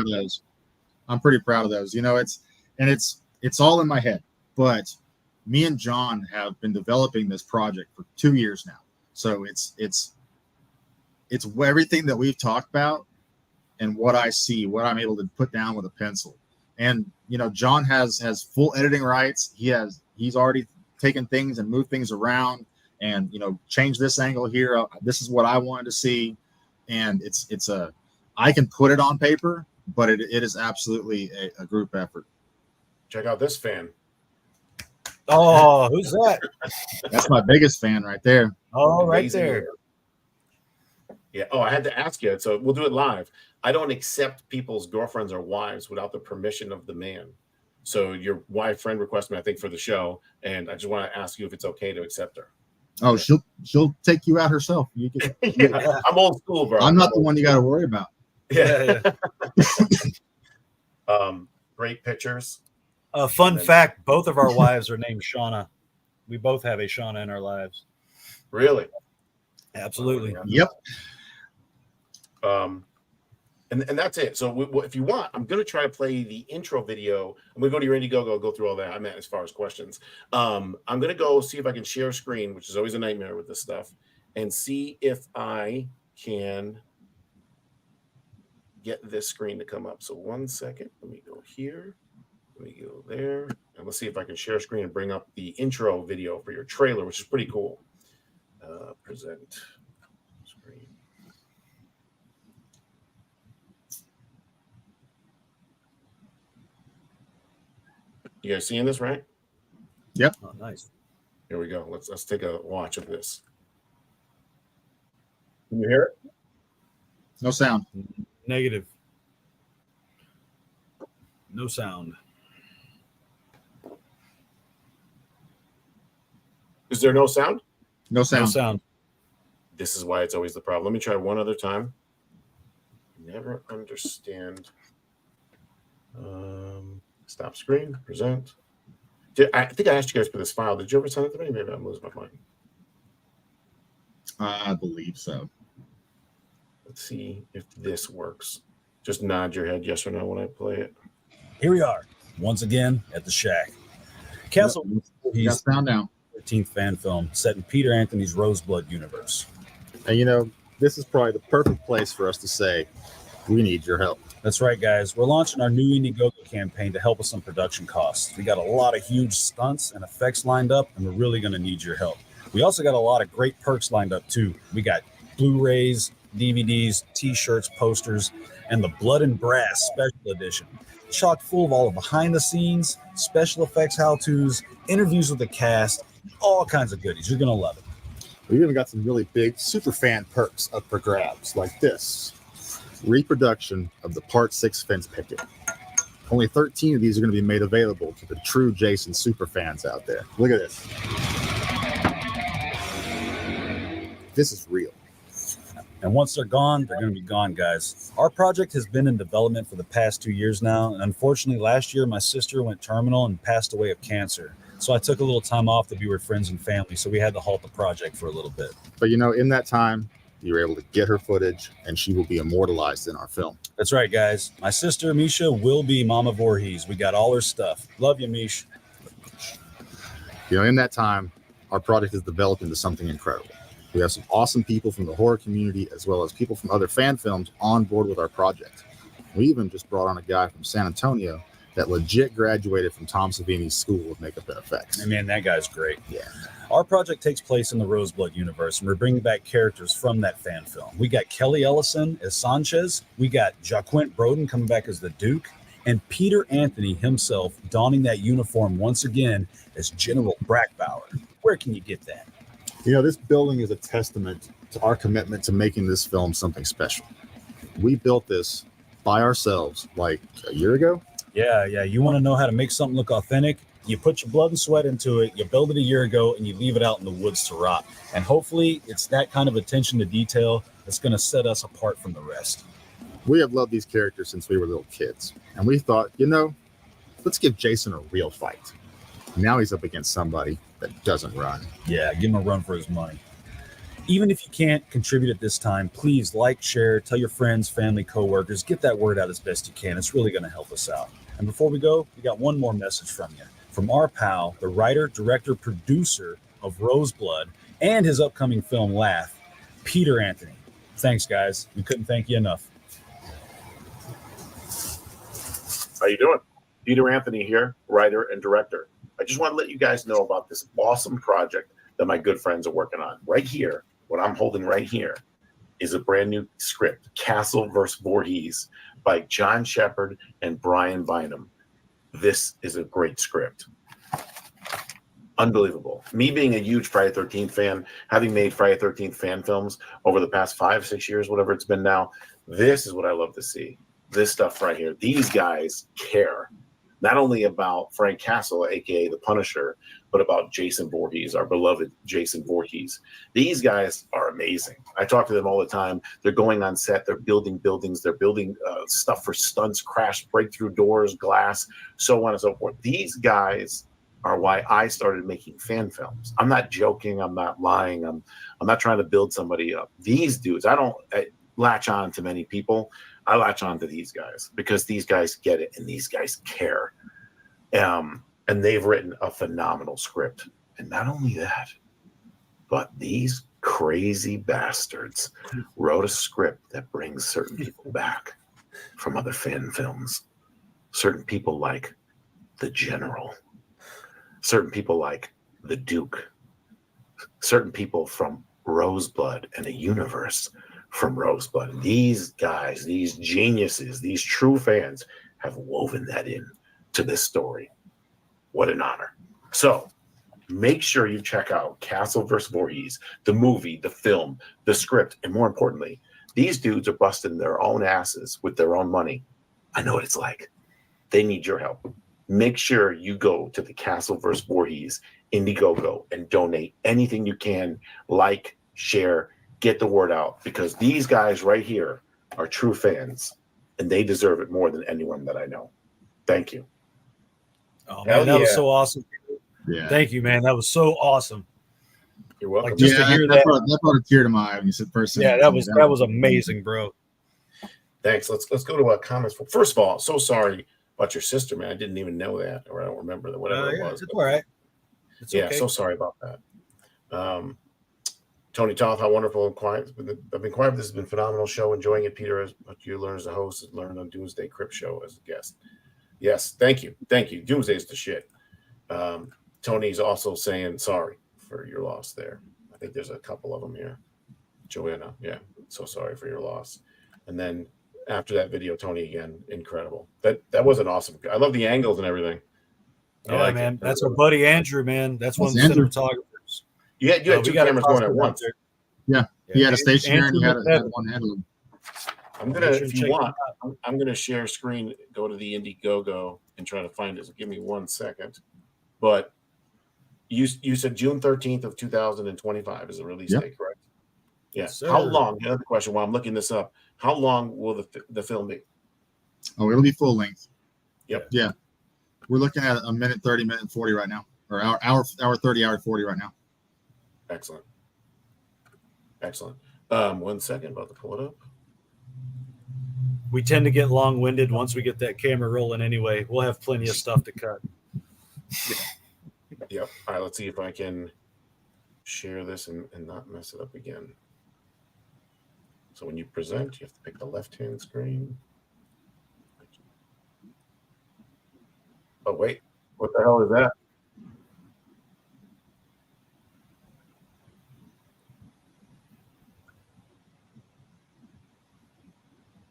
I'm pretty proud of those. You know, it's all in my head, but me and John have been developing this project for 2 years now. So it's everything that we've talked about and what I see, what I'm able to put down with a pencil. And you know, John has full editing rights. He's already taken things and moved things around, and you know, change this angle here. This is what I wanted to see, and I can put it on paper, but it is absolutely a group effort. Check out this fan. Oh, who's that? That's my biggest fan right there. Oh, right Amazing. there. Yeah. Oh, I had to ask you. So we'll do it live. I don't accept people's girlfriends or wives without the permission of the man. So your wife friend requested me, I think, for the show, and I just want to ask you if it's okay to accept her. Oh, she'll take you out herself. You can, Yeah, I'm old school, bro. I'm not the one you got to worry about. Yeah. Great pictures. Fun fact: both of our wives are named Shauna. We both have a Shauna in our lives. Really? Absolutely. Yep. And that's it. So if you want, I'm going to try to play the intro video. I'm going to go to your Indiegogo, go through all that. I meant as far as questions. I'm going to go see if I can share a screen, which is always a nightmare with this stuff, and see if I can get this screen to come up. So 1 second. Let me go here. Let me go there. And let's see if I can share a screen and bring up the intro video for your trailer, which is pretty cool. Present screen. You guys seeing this, right? Yep. Oh, nice. Here we go. Let's take a watch of this. Can you hear it? No sound. Negative. No sound. Is there no sound? No sound. No sound. This is why it's always the problem. Let me try one other time. Never understand. Stop screen. Present. I think I asked you guys for this file. Did you ever send it to me? Maybe I'm losing my mind. I believe so. Let's see if this works. Just nod your head yes or no when I play it. Here we are, once again at the Shack. Castle You got Voorhees, sound now. 13th fan film set in Peter Anthony's Roseblood universe. And you know, this is probably the perfect place for us to say, we need your help. That's right, guys. We're launching our new Indiegogo campaign to help us on production costs. We got a lot of huge stunts and effects lined up, and we're really going to need your help. We also got a lot of great perks lined up, too. We got Blu-rays, DVDs, T-shirts, posters, and the Blood and Brass Special Edition. Chock full of all the behind-the-scenes, special effects how-tos, interviews with the cast, all kinds of goodies. You're going to love it. We even got some really big super fan perks up for grabs, like this reproduction of the Part 6 fence picket. Only 13 of these are going to be made available to the true Jason super fans out there. Look at this. This is real. And once they're gone, they're going to be gone, guys. Our project has been in development for the past 2 years now. And unfortunately, last year, my sister went terminal and passed away of cancer. So I took a little time off to be with friends and family. So we had to halt the project for a little bit. But you know, in that time, you were able to get her footage and she will be immortalized in our film. That's right, guys. My sister, Misha, will be Mama Voorhees. We got all her stuff. Love you, Mish. You know, in that time, our project has developed into something incredible. We have some awesome people from the horror community as well as people from other fan films on board with our project. We even just brought on a guy from San Antonio that legit graduated from Tom Savini's School of Makeup and Effects. I mean, that guy's great. Yeah. Our project takes place in the Roseblood universe, and we're bringing back characters from that fan film. We got Kelly Ellison as Sanchez. We got Jaquint Broden coming back as the Duke. And Peter Anthony himself donning that uniform once again as General Brackbauer. Where can you get that? You know, this building is a testament to our commitment to making this film something special. We built this by ourselves like a year ago. Yeah. You want to know how to make something look authentic? You put your blood and sweat into it. You build it a year ago, and you leave it out in the woods to rot. And hopefully, it's that kind of attention to detail that's going to set us apart from the rest. We have loved these characters since we were little kids, and we thought, let's give Jason a real fight. Now he's up against somebody that doesn't run. Yeah, give him a run for his money. Even if you can't contribute at this time, please like, share, tell your friends, family, coworkers, get that word out as best you can. It's really going to help us out. And before we go, we got one more message from you. From our pal, the writer, director, producer of Roseblood and his upcoming film Laugh, Peter Anthony. Thanks, guys. We couldn't thank you enough. How you doing? Peter Anthony here, writer and director. I just want to let you guys know about this awesome project that my good friends are working on. Right here, what I'm holding right here is a brand new script, Castle vs. Voorhees, by John Shepherd and Brian Bynum. This is a great script. Unbelievable. Me being a huge Friday 13th fan, having made Friday 13th fan films over the past 5-6 years, whatever it's been now, this is what I love to see. This stuff right here. These guys care not only about Frank Castle, aka the Punisher, but about Jason Voorhees, our beloved Jason Voorhees. These guys are amazing. I talk to them all the time. They're going on set. They're building buildings. They're building stuff for stunts, crash, breakthrough doors, glass, so on and so forth. These guys are why I started making fan films. I'm not joking. I'm not lying. I'm not trying to build somebody up. These dudes, I don't latch on to many people. I latch on to these guys because these guys get it and these guys care. And they've written a phenomenal script. And not only that, but these crazy bastards wrote a script that brings certain people back from other fan films. Certain people like the General. Certain people like the Duke. Certain people from Roseblood and a universe from Rosebud. These guys, these geniuses, these true fans have woven that in to this story. What an honor. So make sure you check out Castle vs. Voorhees, the movie, the film, the script, and more importantly, these dudes are busting their own asses with their own money. I know what it's like. They need your help. Make sure you go to the Castle vs. Voorhees Indiegogo and donate anything you can, like, share, get the word out, because these guys right here are true fans and they deserve it more than anyone that I know. Thank you. Oh man, that was so awesome. Yeah. Thank you, man. That was so awesome. You're welcome. Like, just to hear that brought a tear to my eye when you said first. Yeah, that was amazing, bro. Thanks. Let's go to comments. First of all, so sorry about your sister, man. I didn't even know that, or I don't remember that, whatever it was. It's all right. It's yeah, okay. So sorry about that. Tony Toth, how wonderful and quiet. I've been quiet. This has been a phenomenal show. Enjoying it, Peter. As what you learn as a host, has learned on Doomsday Crypt Show as a guest. Yes, thank you. Doomsday is the shit. Tony's also saying sorry for your loss there. I think there's a couple of them here. Joanna, yeah, so sorry for your loss. And then after that video, Tony again, incredible. That was an awesome. I love the angles and everything. Yeah, man. That's our buddy Andrew, man. That's one of the Andrew. cinematographers. You had two cameras going at once. Yeah, he had a stationary and he had Andrew one handle. I'm gonna, if you want, I'm gonna share screen, go to the Indiegogo and try to find it. So give me 1 second. But you said June 13th of 2025 is the release date, correct? Yes. Yeah. How long? Another question while I'm looking this up. How long will the film be? Oh, it'll be full length. Yep. Yeah. We're looking at a minute 30, minute 40 right now, or hour 30, hour 40 right now. Excellent. 1 second, about to pull it up. We tend to get long-winded once we get that camera rolling anyway. We'll have plenty of stuff to cut. Yep. All right, let's see if I can share this and not mess it up again. So when you present, you have to pick the left-hand screen. Oh, wait. What the hell is that?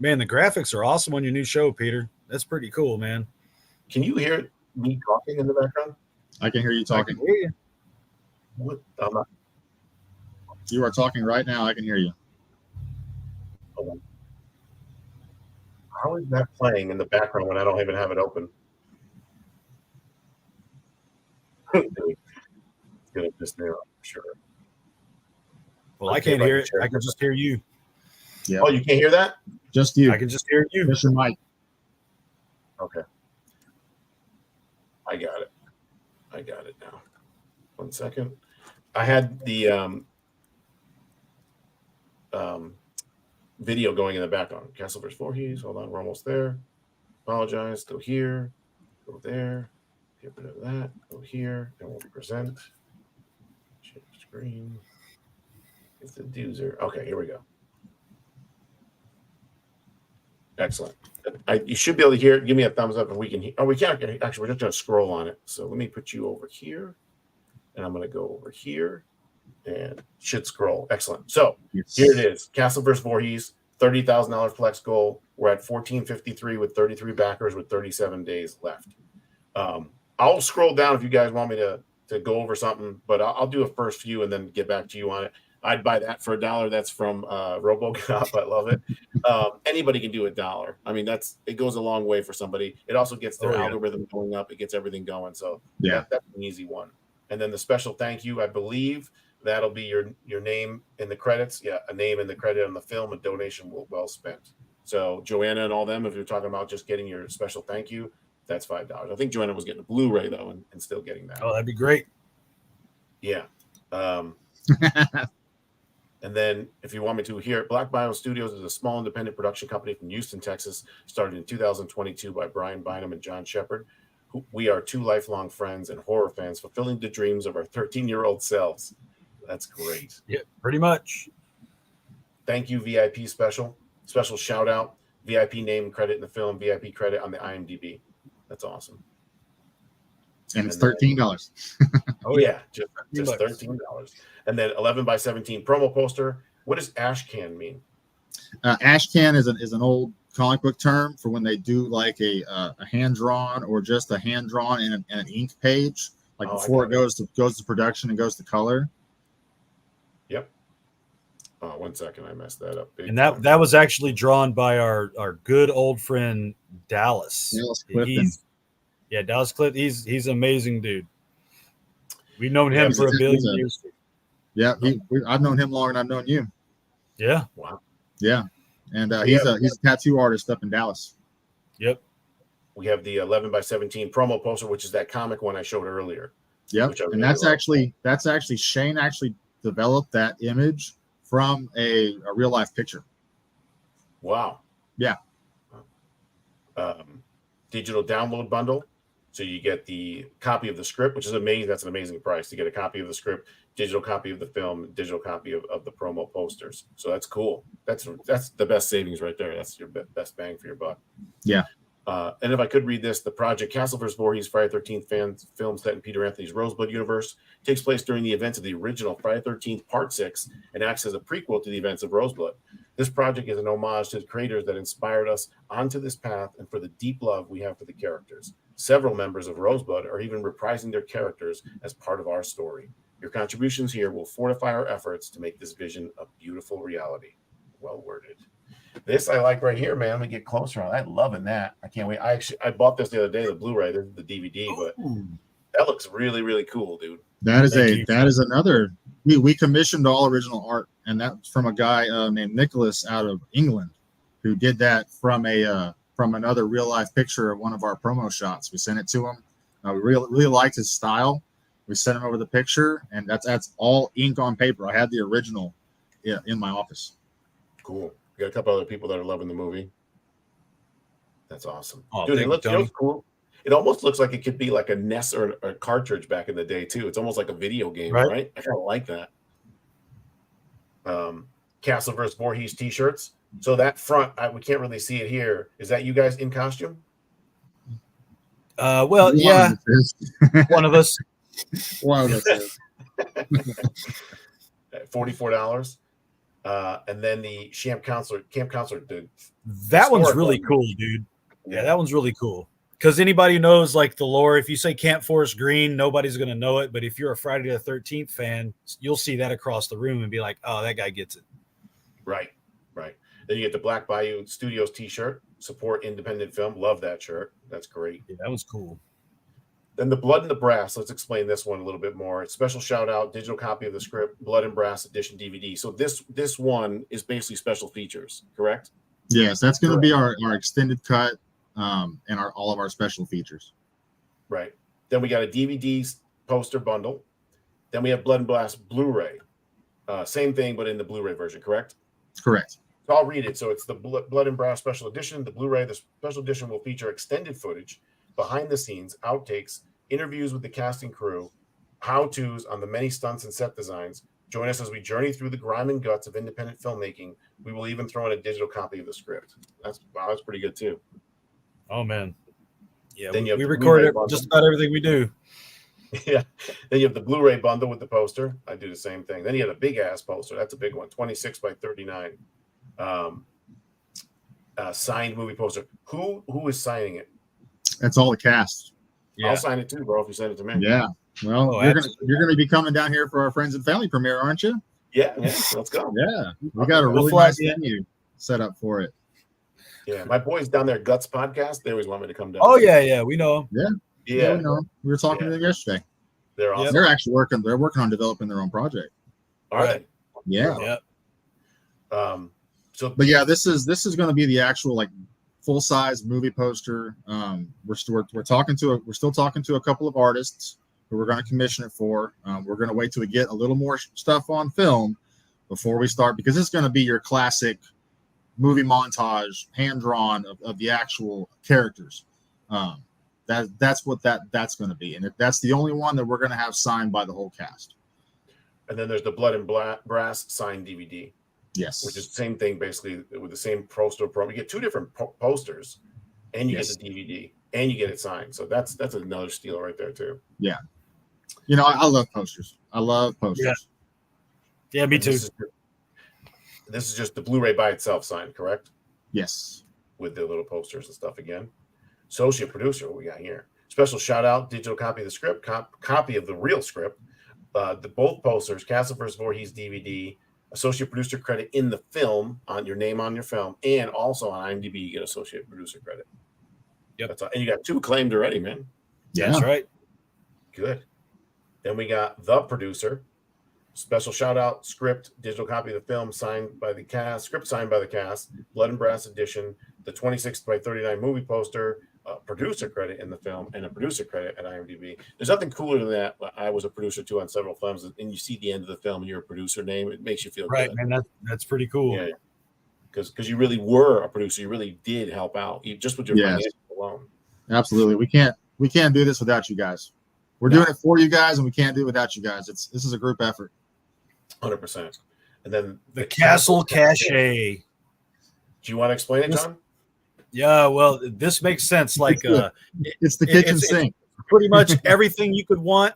Man, the graphics are awesome on your new show, Peter. That's pretty cool, man. Can you hear me talking in the background? I can hear you talking. I can hear you. What? You are talking right now. I can hear you. Hold on. How is that playing in the background when I don't even have it open? It's gonna just there, I'm sure. Well, I can't hear it. I can just hear you. Yeah. Oh, you can't hear that? Just you. I can just hear you. Just your mic. Okay. I got it. I got it now. 1 second. I had the video going in the background. Castle vs. Voorhees. Hold on, we're almost there. Apologize. Go here. Go there. Get rid of that. Go here. And we'll present. Change screen. It's the doozer. Okay, here we go. Excellent. You should be able to hear it. Give me a thumbs up and we can. Oh, we can't. Actually, we're just going to scroll on it. So let me put you over here. And I'm going to go over here. And should scroll. Excellent. So here it is. Castle vs. Voorhees, $30,000 flex goal. We're at 1453 with 33 backers with 37 days left. I'll scroll down if you guys want me to go over something, but I'll do a first few and then get back to you on it. I'd buy that for $1. That's from RoboCop. I love it. Anybody can do $1. I mean, it goes a long way for somebody. It also gets their algorithm going up. It gets everything going. So that's an easy one. And then the special thank you, I believe that'll be your name in the credits. Yeah, a name in the credit on the film, a donation well spent. So Joanna and all them, if you're talking about just getting your special thank you, that's $5. I think Joanna was getting a Blu-ray though, and still getting that. Oh, that'd be great. Yeah. And then if you want me to hear, Black Bio Studios is a small independent production company from Houston, Texas, started in 2022 by Brian Bynum and John Shepherd. We are two lifelong friends and horror fans fulfilling the dreams of our 13-year-old selves. That's great. Yeah, pretty much. Thank you, VIP special shout out, VIP name credit in the film, VIP credit on the IMDb. That's awesome. And it's $13. Oh yeah, just $13. And then 11x17 promo poster. What does ash can mean? Ash can is an old comic book term for when they do like a hand drawn or just a hand drawn in an ink page, like before it goes to production and goes to color. Yep. Oh, 1 second, I messed that up. And that was actually drawn by our good old friend Dallas. Dallas Clifton. Dallas Clifton. He's an amazing dude. We've known him for a billion years. Yeah, I've known him longer than I've known you. Yeah. Wow. Yeah. And he's a tattoo artist up in Dallas. Yep. We have the 11x17 promo poster, which is that comic one I showed earlier. Yep. And that's actually Shane actually developed that image from a real life picture. Wow. Yeah. Digital download bundle. So you get the copy of the script, which is amazing. That's an amazing price to get a copy of the script, digital copy of the film, digital copy of the promo posters. So that's cool. That's the best savings right there. That's your best bang for your buck. Yeah. And if I could read this, the project Castle vs. Voorhees Friday 13th film set in Peter Anthony's Rosebud universe takes place during the events of the original Friday 13th Part 6 and acts as a prequel to the events of Rosebud. This project is an homage to the creators that inspired us onto this path and for the deep love we have for the characters. Several members of Rosebud are even reprising their characters as part of our story. Your contributions here will fortify our efforts to make this vision a beautiful reality. Well worded. This I like right here, man. Let me get closer on. I'm loving that. I can't wait. I bought this the other day, the Blu-ray. This is the DVD, but that looks really, really cool, dude. That is another. We commissioned all original art, and that's from a guy named Nicholas out of England, who did that from another real life picture of one of our promo shots. We sent it to him. We really liked his style. We sent him over the picture, and that's all ink on paper. I had the original in my office. Cool. We got a couple other people that are loving the movie. That's awesome. Oh, dude, it looks cool. It almost looks like it could be like a NES or a cartridge back in the day, too. It's almost like a video game, right? I kind of like that. Castle vs. Voorhees t-shirts. So that front, we can't really see it here. Is that you guys in costume? Well, yeah. One of us. One of us is. $44. And then the Camp Counselor. That one's really cool, dude. Yeah, that one's really cool. Because anybody who knows like the lore, if you say Camp Forest Green, nobody's going to know it. But if you're a Friday the 13th fan, you'll see that across the room and be like, oh, that guy gets it. Right. Then you get the Black Bayou Studios T-shirt. Support independent film. Love that shirt. That's great. Yeah, that was cool. Then the Blood and the Brass. Let's explain this one a little bit more. Special shout out, digital copy of the script, Blood and Brass edition DVD. So this one is basically special features, correct? Yes, that's going to be our extended cut and all of our special features. Right. Then we got a DVD poster bundle. Then we have Blood and Brass Blu-ray. Same thing, but in the Blu-ray version, correct? Correct. So I'll read it. So it's the Blood and Brass Special Edition. The Blu-ray, the special edition will feature extended footage, behind the scenes, outtakes, interviews with the cast and crew, how-tos on the many stunts and set designs. Join us as we journey through the grime and guts of independent filmmaking. We will even throw in a digital copy of the script. That's pretty good too. Oh man. Yeah, Then you have we the record Blu-ray just about everything we do. Yeah. Then you have the Blu-ray bundle with the poster. I do the same thing. Then you have a big ass poster. That's a big one, 26 by 39. Signed movie poster. Who is signing it? That's all the cast. Yeah. I'll sign it too, bro, if you send it to me. Yeah. Well, Oh, you're gonna be coming down here for our friends and family premiere, aren't you? Yeah, let's go. Yeah. We got a We'll really fly nice in. venue set up for it. Yeah, my boys down there, Guts Podcast, they always want me to come down. Oh yeah, we know. Yeah, We know. We were talking to them yesterday. they're awesome. They're actually working on developing their own project. All right. Yeah. Yeah. So But yeah, this is going to be the actual like full size movie poster. We're still talking to a couple of artists who we're going to commission it for. We're going to wait till we get a little more stuff on film before we start, because it's going to be your classic movie montage, hand drawn of the actual characters. That's what that's going to be, and that's the only one that we're going to have signed by the whole cast. and then there's the Blood and Brass signed DVD, Yes, which is the same thing basically with the same poster promo. You get two different posters, and you Yes. get the DVD, and you get it signed. So that's another steal right there too. yeah. You know, I love posters. I love posters. Yeah, me And too. This is just the Blu-ray by itself signed, correct? Yes. With the little posters and stuff again. Associate producer, what we got here? Special shout out, digital copy of the script, copy of the real script, both posters, Castle vs. Voorhees DVD, associate producer credit in the film, on your name on your film, and also on IMDb you get associate producer credit. Yep. That's all. And you got two claimed already, man. Yeah. That's right. Good. Then we got the producer. Special shout out, script, digital copy of the film signed by the cast, script signed by the cast, Blood and Brass edition, the 26 by 39 movie poster, producer credit in the film, and a producer credit at IMDb. There's nothing cooler than that. I was a producer too on several films, and you see the end of the film and you're a producer name. It makes you feel Right, good. man. That's pretty cool. Yeah. Because you really were a producer. You really did help out, just with your Yes. financials alone. Absolutely. We can't do this without you guys. We're doing it for you guys, and we can't do it without you guys. This is a group effort. 100%. And then The Castle Cachet. Do you want to explain it, John? Yeah, well, this makes sense. Like, It's the kitchen sink. pretty much everything you could want,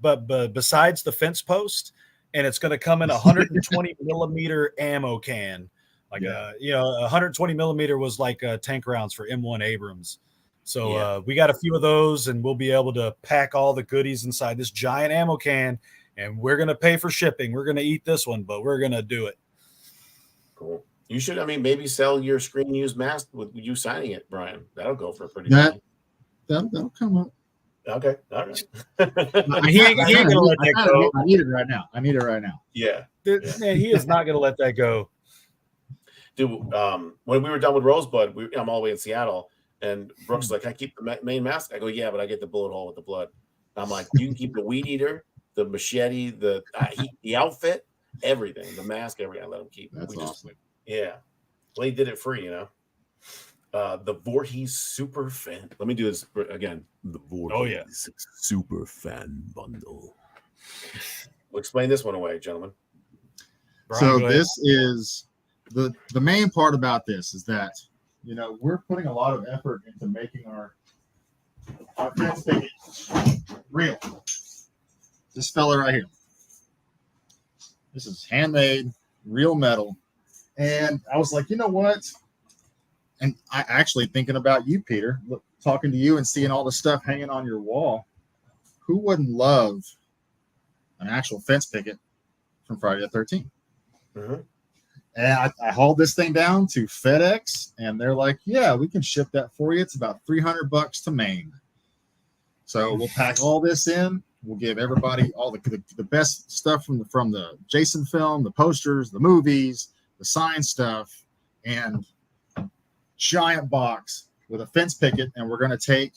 but besides the fence post, and it's going to come in a 120 millimeter ammo can. Like, 120 millimeter was like tank rounds for M1 Abrams. So we got a few of those, and we'll be able to pack all the goodies inside this giant ammo can. And we're going to pay for shipping. We're going to eat this one, but we're going to do it. Cool. You should, maybe sell your screen used mask with you signing it, Brian. That'll go for a pretty That- money. That'll come up. Okay. All right. He ain't going to let that go. I need it right now. Yeah. Man, he is not going to let that go. Dude, when we were done with Rosebud, I'm all the way in Seattle, and Brooks is like, I keep the main mask. I go, yeah, but I get the bullet hole with the blood. I'm like, you can keep the weed eater, the machete, the outfit, everything, the mask, everything. I let him keep. That's awesome. Yeah. Well, he did it free, The Voorhees Super Fan. Let me do this again. The Voorhees Super Fan Bundle. We'll explain this one away, gentlemen. Brian, So go ahead. this is the main part about this is that, we're putting a lot of effort into making our fence ticket real. This fella right here. This is handmade, real metal. And I was like, you know what? And I actually thinking about you, Peter, talking to you and seeing all the stuff hanging on your wall. Who wouldn't love an actual fence picket from Friday the 13th? Mhm. And I hauled this thing down to FedEx, and they're like, "Yeah, we can ship that for you. It's about $300 to Maine." So we'll pack all this in. We'll give everybody all the best stuff from the Jason film, the posters, the movies, the sign stuff, and giant box with a fence picket. And we're going to take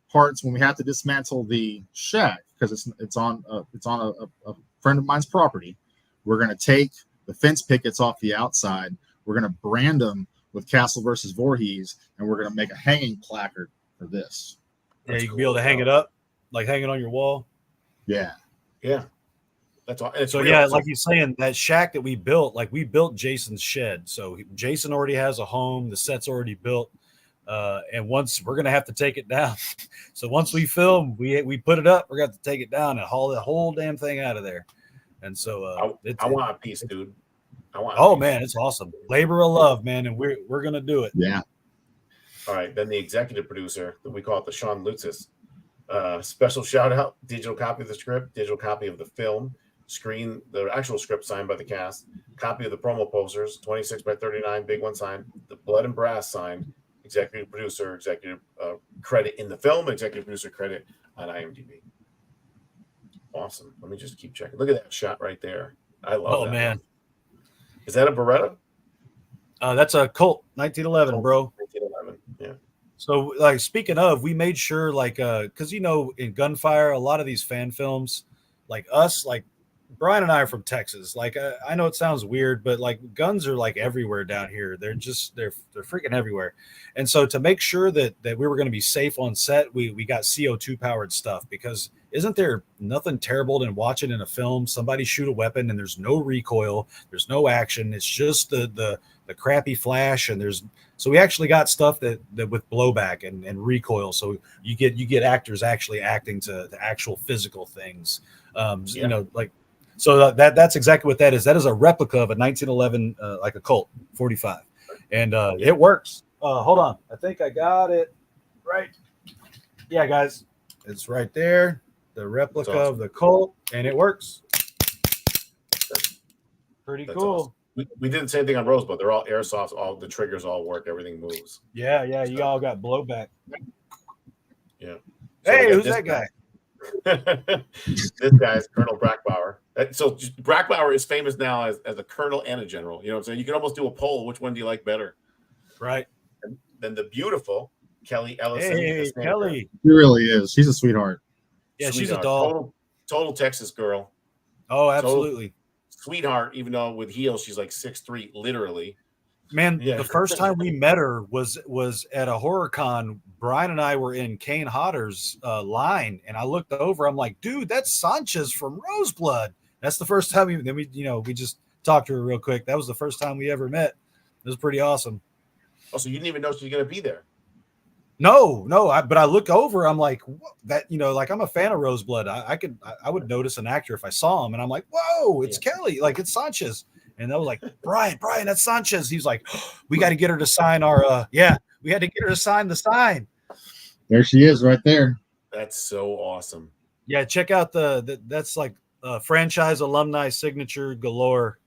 parts when we have to dismantle the shack because it's on a friend of mine's property. We're going to take the fence pickets off the outside. We're going to brand them with Castle versus Voorhees, and we're going to make a hanging placard for this. Yeah, you can be able to hang it up, like hang it on your wall. Yeah. That's all. So yeah, like you're saying, that shack that we built, like we built Jason's shed. So Jason already has a home. The set's already built. And once we're going to have to take it down. So once we film, we put it up, we're going to have to take it down and haul the whole damn thing out of there. And so I want a piece, dude. Man, it's awesome. Labor of love, man. And we're going to do it. Yeah. All right. Then the executive producer, we call it the Sean Lutzis. Special shout out, digital copy of the script, digital copy of the film, screen, the actual script signed by the cast, copy of the promo posters, 26 by 39, big one signed, the blood and brass signed, executive producer, executive credit in the film, executive producer credit on IMDb. Awesome. Let me just keep checking. Look at that shot right there. I love that. Oh, man. Is that a Beretta? That's a Colt 1911, bro. 1911. Yeah. So, like, speaking of, we made sure, like, because, in Gunfire, a lot of these fan films, like us, like, Brian and I are from Texas. Like, I know it sounds weird, but, like, guns are, like, everywhere down here. They're freaking everywhere. And so to make sure that we were going to be safe on set, we got CO2-powered stuff because isn't there nothing terrible than watching in a film somebody shoot a weapon and there's no recoil, there's no action, it's just the crappy flash, and so we actually got stuff that with blowback and recoil, so you get actors actually acting to actual physical things. So that's exactly what that is. That is a replica of a 1911 like a Colt 45, and it works. Hold on, I think I got it right. Yeah, guys, it's right there. The replica of the Colt, and it works. Pretty cool. Awesome. We did the same thing on Rosebud. They're all airsofts. All the triggers all work. Everything moves. Yeah. You all got blowback. Yeah. So hey, who's that guy? This guy is Colonel Brackbauer. So Brackbauer is famous now as a colonel and a general. You know what I'm saying? You can almost do a poll. Which one do you like better? Right. And then the beautiful Kelly Ellison. Hey, Kelly. She really is. She's a sweetheart. Yeah, she's a doll. Total Texas girl. Oh, absolutely. Sweetheart, even though with heels, she's like 6'3", literally. Man, the first time we met her was at a horror con. Brian and I were in Kane Hodder's line, and I looked over. I'm like, dude, that's Sanchez from Roseblood. That's the first time we just talked to her real quick. That was the first time we ever met. It was pretty awesome. Oh, so you didn't even know she was going to be there? No, but I look over. I'm like, that, like I'm a fan of Roseblood. I would notice an actor if I saw him, and I'm like, whoa, it's Kelly, like it's Sanchez. And I was like, Brian, that's Sanchez. He's like, we got to get her to sign our, we had to get her to sign the sign. There she is right there. That's so awesome. Yeah, check out that's like franchise alumni signature galore.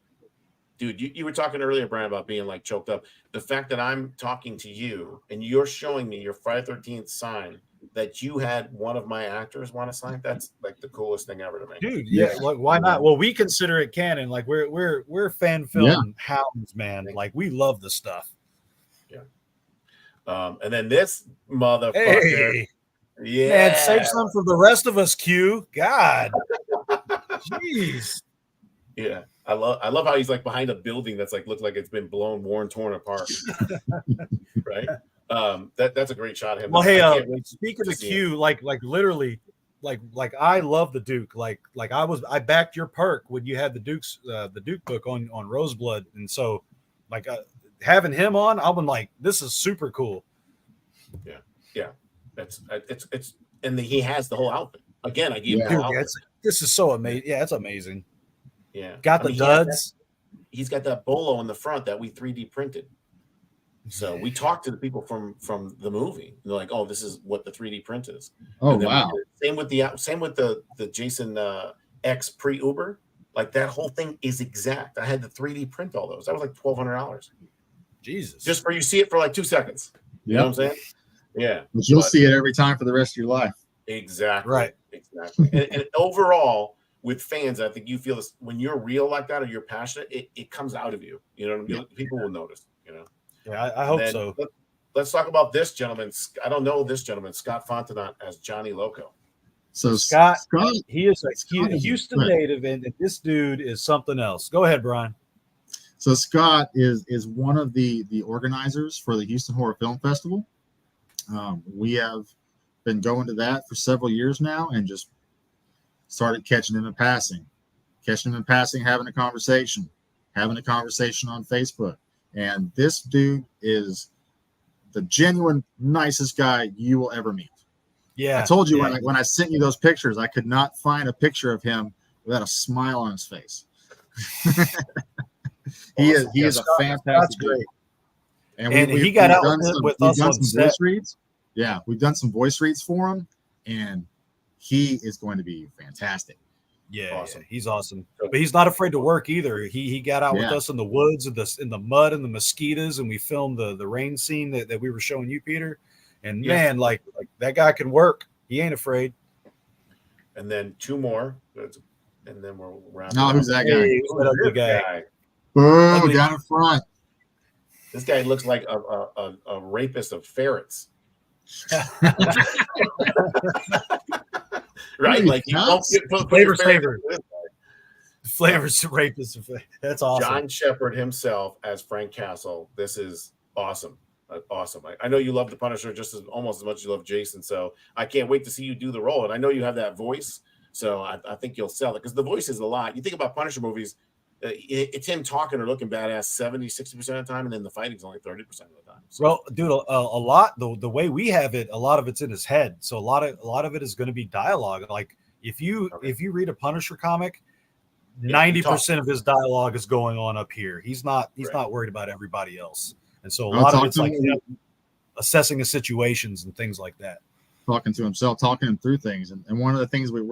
Dude, you were talking earlier, Brian, about being like choked up. The fact that I'm talking to you and you're showing me your Friday 13th sign that you had one of my actors want to sign, that's like the coolest thing ever to me. Dude, yeah. Why not? Well, we consider it canon. Like we're fan film hounds, man. Like we love the stuff. Yeah. And then this motherfucker. Hey. Yeah. Man, save some for the rest of us, Q. God. Jeez. Yeah. I love how he's like behind a building that's like looked like it's been blown, worn, torn apart. Right? That's a great shot of him. Well, hey, speaking of Q, like literally, like I love the Duke. Like I backed your perk when you had the Duke book on Roseblood, and so like having him on, I've been like, this is super cool. Yeah. It's and he has the whole outfit. Again, I gave him the whole outfit. This is so amazing. Yeah, it's amazing. Yeah. Got the duds. He's got that bolo in the front that we 3D printed. So we talked to the people from the movie. They're like, "Oh, this is what the 3D print is." Oh, wow. Same with the Jason X pre-Uber. Like that whole thing is exact. I had to 3D print all those. That was like $1,200 Jesus. just for you see it for like 2 seconds. You know what I'm saying? Yeah. But you'll see it every time for the rest of your life. Exactly. Right. Exactly. and overall, with fans, I think you feel this when you're real like that or you're passionate, it comes out of you. You know what I mean? People will notice, you know. Yeah, I hope so. Let's talk about this gentleman. I don't know this gentleman, Scott Fontenot as Johnny Loco. So Scott, he is Scott a is- Houston native, and this dude is something else. Go ahead, Brian. So Scott is one of the organizers for the Houston Horror Film Festival. We have been going to that for several years now, and just started catching him in passing, having a conversation on Facebook. And this dude is the genuine nicest guy you will ever meet. Yeah, I told you when I sent you those pictures, I could not find a picture of him without a smile on his face. He is a fantastic dude. And he got out with us on set. Voice reads. Yeah, we've done some voice reads for him, and he is going to be fantastic. Yeah, Awesome. yeah, he's awesome. But he's not afraid to work either. He got out with us in the woods, in the mud and the mosquitoes, and we filmed the rain scene that we were showing you, Peter. And man, like that guy can work. He ain't afraid. And then 2 more, and then we're wrapping. No, who's that guy? Hey, what up, the guy? Oh, down in front. This guy looks like a rapist of ferrets. Right? Like you don't put Flavor's your favorite. Flavors rapist. That's awesome. John Shepherd himself as Frank Castle. This is awesome. Awesome. I know you love the Punisher almost as much as you love Jason. So I can't wait to see you do the role. And I know you have that voice. So I think you'll sell it because the voice is a lot. You think about Punisher movies, it's him talking or looking badass 70-60% of the time, and then the fighting's only 30% of the time. So. Well, dude, a lot the way we have it, a lot of it's in his head. So a lot of it is going to be dialogue. Like if you read a Punisher comic, 90% of his dialogue is going on up here. He's not worried about everybody else. And so a lot of it's like assessing the situations and things like that. Talking to himself, talking him through things. And one of the things we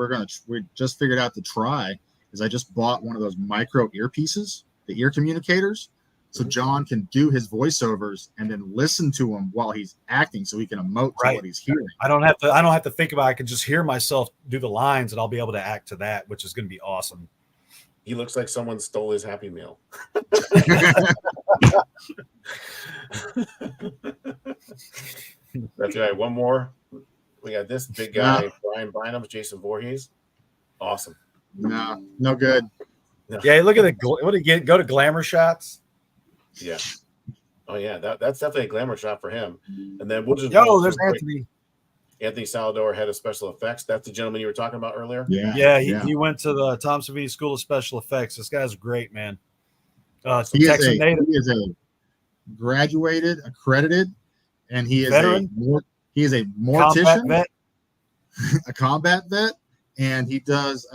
just figured out to try is I just bought one of those micro earpieces, the ear communicators. So John can do his voiceovers and then listen to him while he's acting, so he can emote to what he's hearing. I don't have to think about it. I can just hear myself do the lines, and I'll be able to act to that, which is going to be awesome. He looks like someone stole his Happy Meal. That's right. One more. We got this big guy, Brian Bynum, Jason Voorhees. Awesome. No good. Yeah, look at what do you get? Go to glamour shots. Yeah. Oh yeah, that's definitely a glamour shot for him. And then we'll just there's Anthony. Anthony Salador, head of special effects. That's the gentleman you were talking about earlier. Yeah. He went to the Tom Savini School of Special Effects. This guy's great, man. He is a graduated, accredited, and he is veteran. He is a mortician, a combat vet, and he does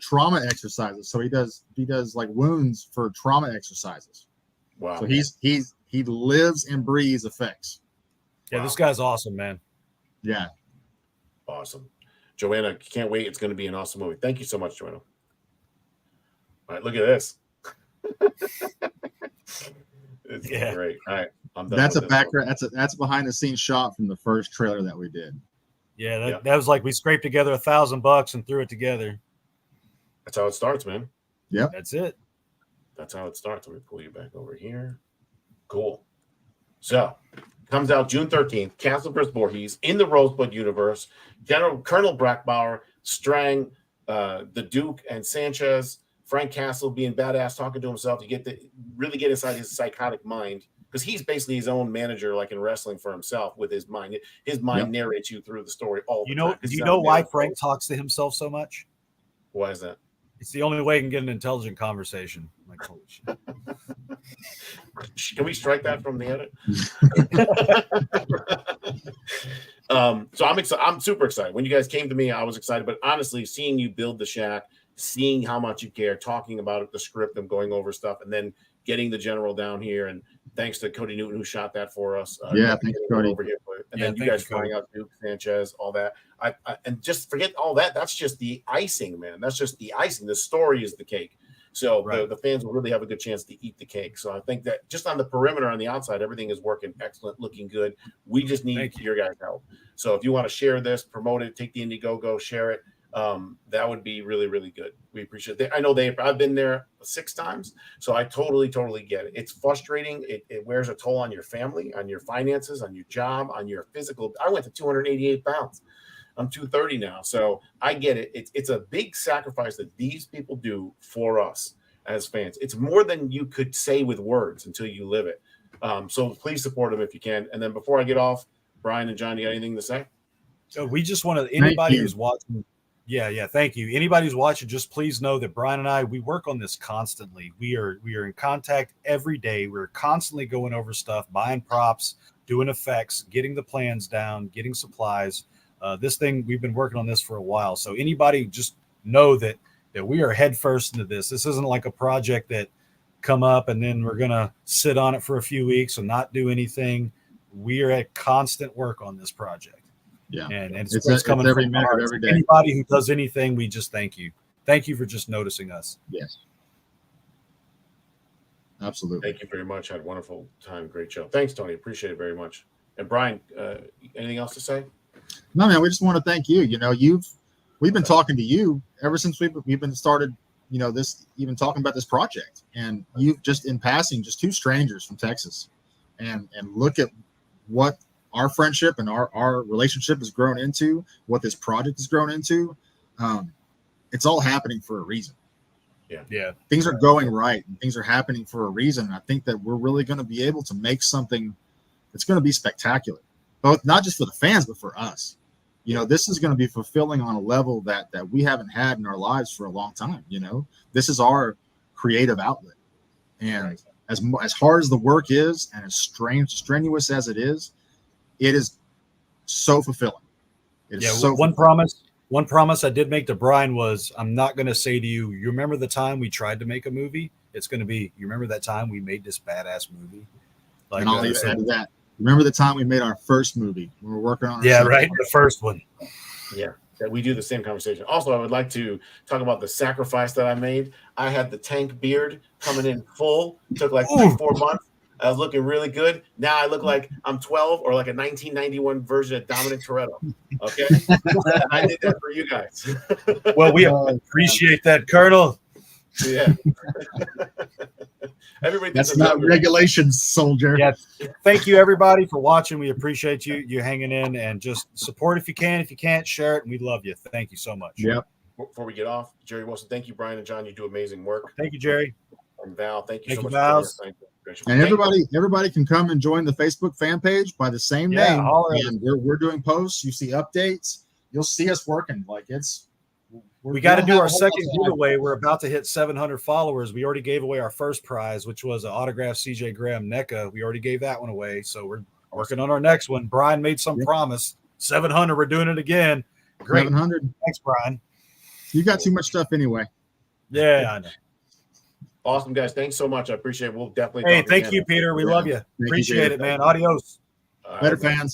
trauma exercises. So he does like wounds for trauma exercises. Wow. So he lives and breathes effects. Yeah, This guy's awesome, man. Yeah. Awesome. Joanna, can't wait. It's going to be an awesome movie. Thank you so much, Joanna. All right, look at this. It's great. All right. I'm done. That's a background. That's a behind the scenes shot from the first trailer that we did. Yeah, that was like we scraped together $1,000 and threw it together. That's how it starts, man. Yep. That's it. That's how it starts. Let me pull you back over here. Cool. So, comes out June 13th. Castle vs. Voorhees in the Rosebud universe. Colonel Brackbauer, Strang, the Duke, and Sanchez. Frank Castle being badass, talking to himself. You get to really get inside his psychotic mind because he's basically his own manager, like in wrestling for himself with his mind. His mind narrates you through the story all the time. Do you know why Frank talks to himself so much? Why is that? It's the only way he can get an intelligent conversation. Like, holy shit. Can we strike that from the edit? So I'm excited. I'm super excited. When you guys came to me, I was excited. But honestly, seeing you build the shack, seeing how much you care, talking about it, the script, and going over stuff, and then getting the general down here. And thanks to Cody Newton who shot that for us. Thanks, Cody. Over here. And Yeah, then you thank guys you, Cody. flying out Duke, Sanchez, all that. And just forget all that. That's just the icing, man. That's just the icing. The story is the cake. So Right. the fans will really have a good chance to eat the cake. So I think that just on the perimeter, on the outside, everything is working excellent, looking good. We just need Thank you. your guys' help. So if you want to share this, promote it, take the Indiegogo, share it. That would be really, really good. We appreciate it. I know I've been there 6 times, so I totally get it. It's frustrating. It wears a toll on your family, on your finances, on your job, on your physical. I went to 288 pounds. I'm 230 now, so I get it. It's a big sacrifice that these people do for us as fans. It's more than you could say with words until you live it. So please support them if you can. And then before I get off, Brian and John, you got anything to say? So we just want to anybody you. who's watching. Yeah, thank you. Anybody who's watching, just please know that Brian and I, we work on this constantly. We are in contact every day. We're constantly going over stuff, buying props, doing effects, getting the plans down, getting supplies. This thing, we've been working on this for a while. So anybody just know that we are head first into this. This isn't like a project that come up and then we're going to sit on it for a few weeks and not do anything. We are at constant work on this project. Yeah. And It's coming every from minute our of hearts. every day. Anybody who does anything, we just thank you. Thank you for just noticing us. Yes. Absolutely. Thank you very much. Had a wonderful time. Great show. Thanks, Tony. Appreciate it very much. And Brian, anything else to say? No, man, we just want to thank you. You know, we've been talking to you ever since we've been started, you know, this, even talking about this project, and you've just in passing, just 2 strangers from Texas, and look at what our friendship and our relationship has grown into, what this project has grown into. It's all happening for a reason. Yeah. Things are going right and things are happening for a reason. And I think that we're really going to be able to make something that's going to be spectacular, both not just for the fans, but for us. You know, this is going to be fulfilling on a level that we haven't had in our lives for a long time. You know, this is our creative outlet. And as hard as the work is and as strenuous as it is so fulfilling. It is so One promise I did make to Brian was, I'm not going to say to you, you remember the time we tried to make a movie? It's going to be, you remember that time we made this badass movie? Like, and I'll even add to that. Remember the time we made our first movie? We were working on the first one. Yeah, that we do the same conversation. Also, I would like to talk about the sacrifice that I made. I had the tank beard coming in full. It took like 3-4 months. I was looking really good. Now I look like I'm 12 or like a 1991 version of Dominic Toretto. Okay, I did that for you guys. Well, we appreciate that, Colonel. Yeah. Everybody. That's not regulations, soldier. Yeah. Thank you, everybody, for watching. We appreciate you hanging in, and just support if you can. If you can't, share it, and we love you. Thank you so much. Yep. Before we get off, Jerry Wilson, thank you, Brian and John. You do amazing work. Thank you, Jerry. And Val, thank you Thank so you, much. Vals. For joining us. And everybody can come and join the Facebook fan page by the same name. And we're doing posts. You see updates. You'll see us working. Like we got to do our second giveaway. We're about to hit 700 followers. We already gave away our first prize, which was an autographed CJ Graham NECA. We already gave that one away. So we're working on our next one. Brian made some promise. 700. We're doing it again. Great. 700. Thanks, Brian. You got too much stuff anyway. Yeah, I know. Awesome, guys. Thanks so much. I appreciate it. We'll definitely. Hey, thank you, Peter. We love you. Appreciate it, man. Adios. Better fans.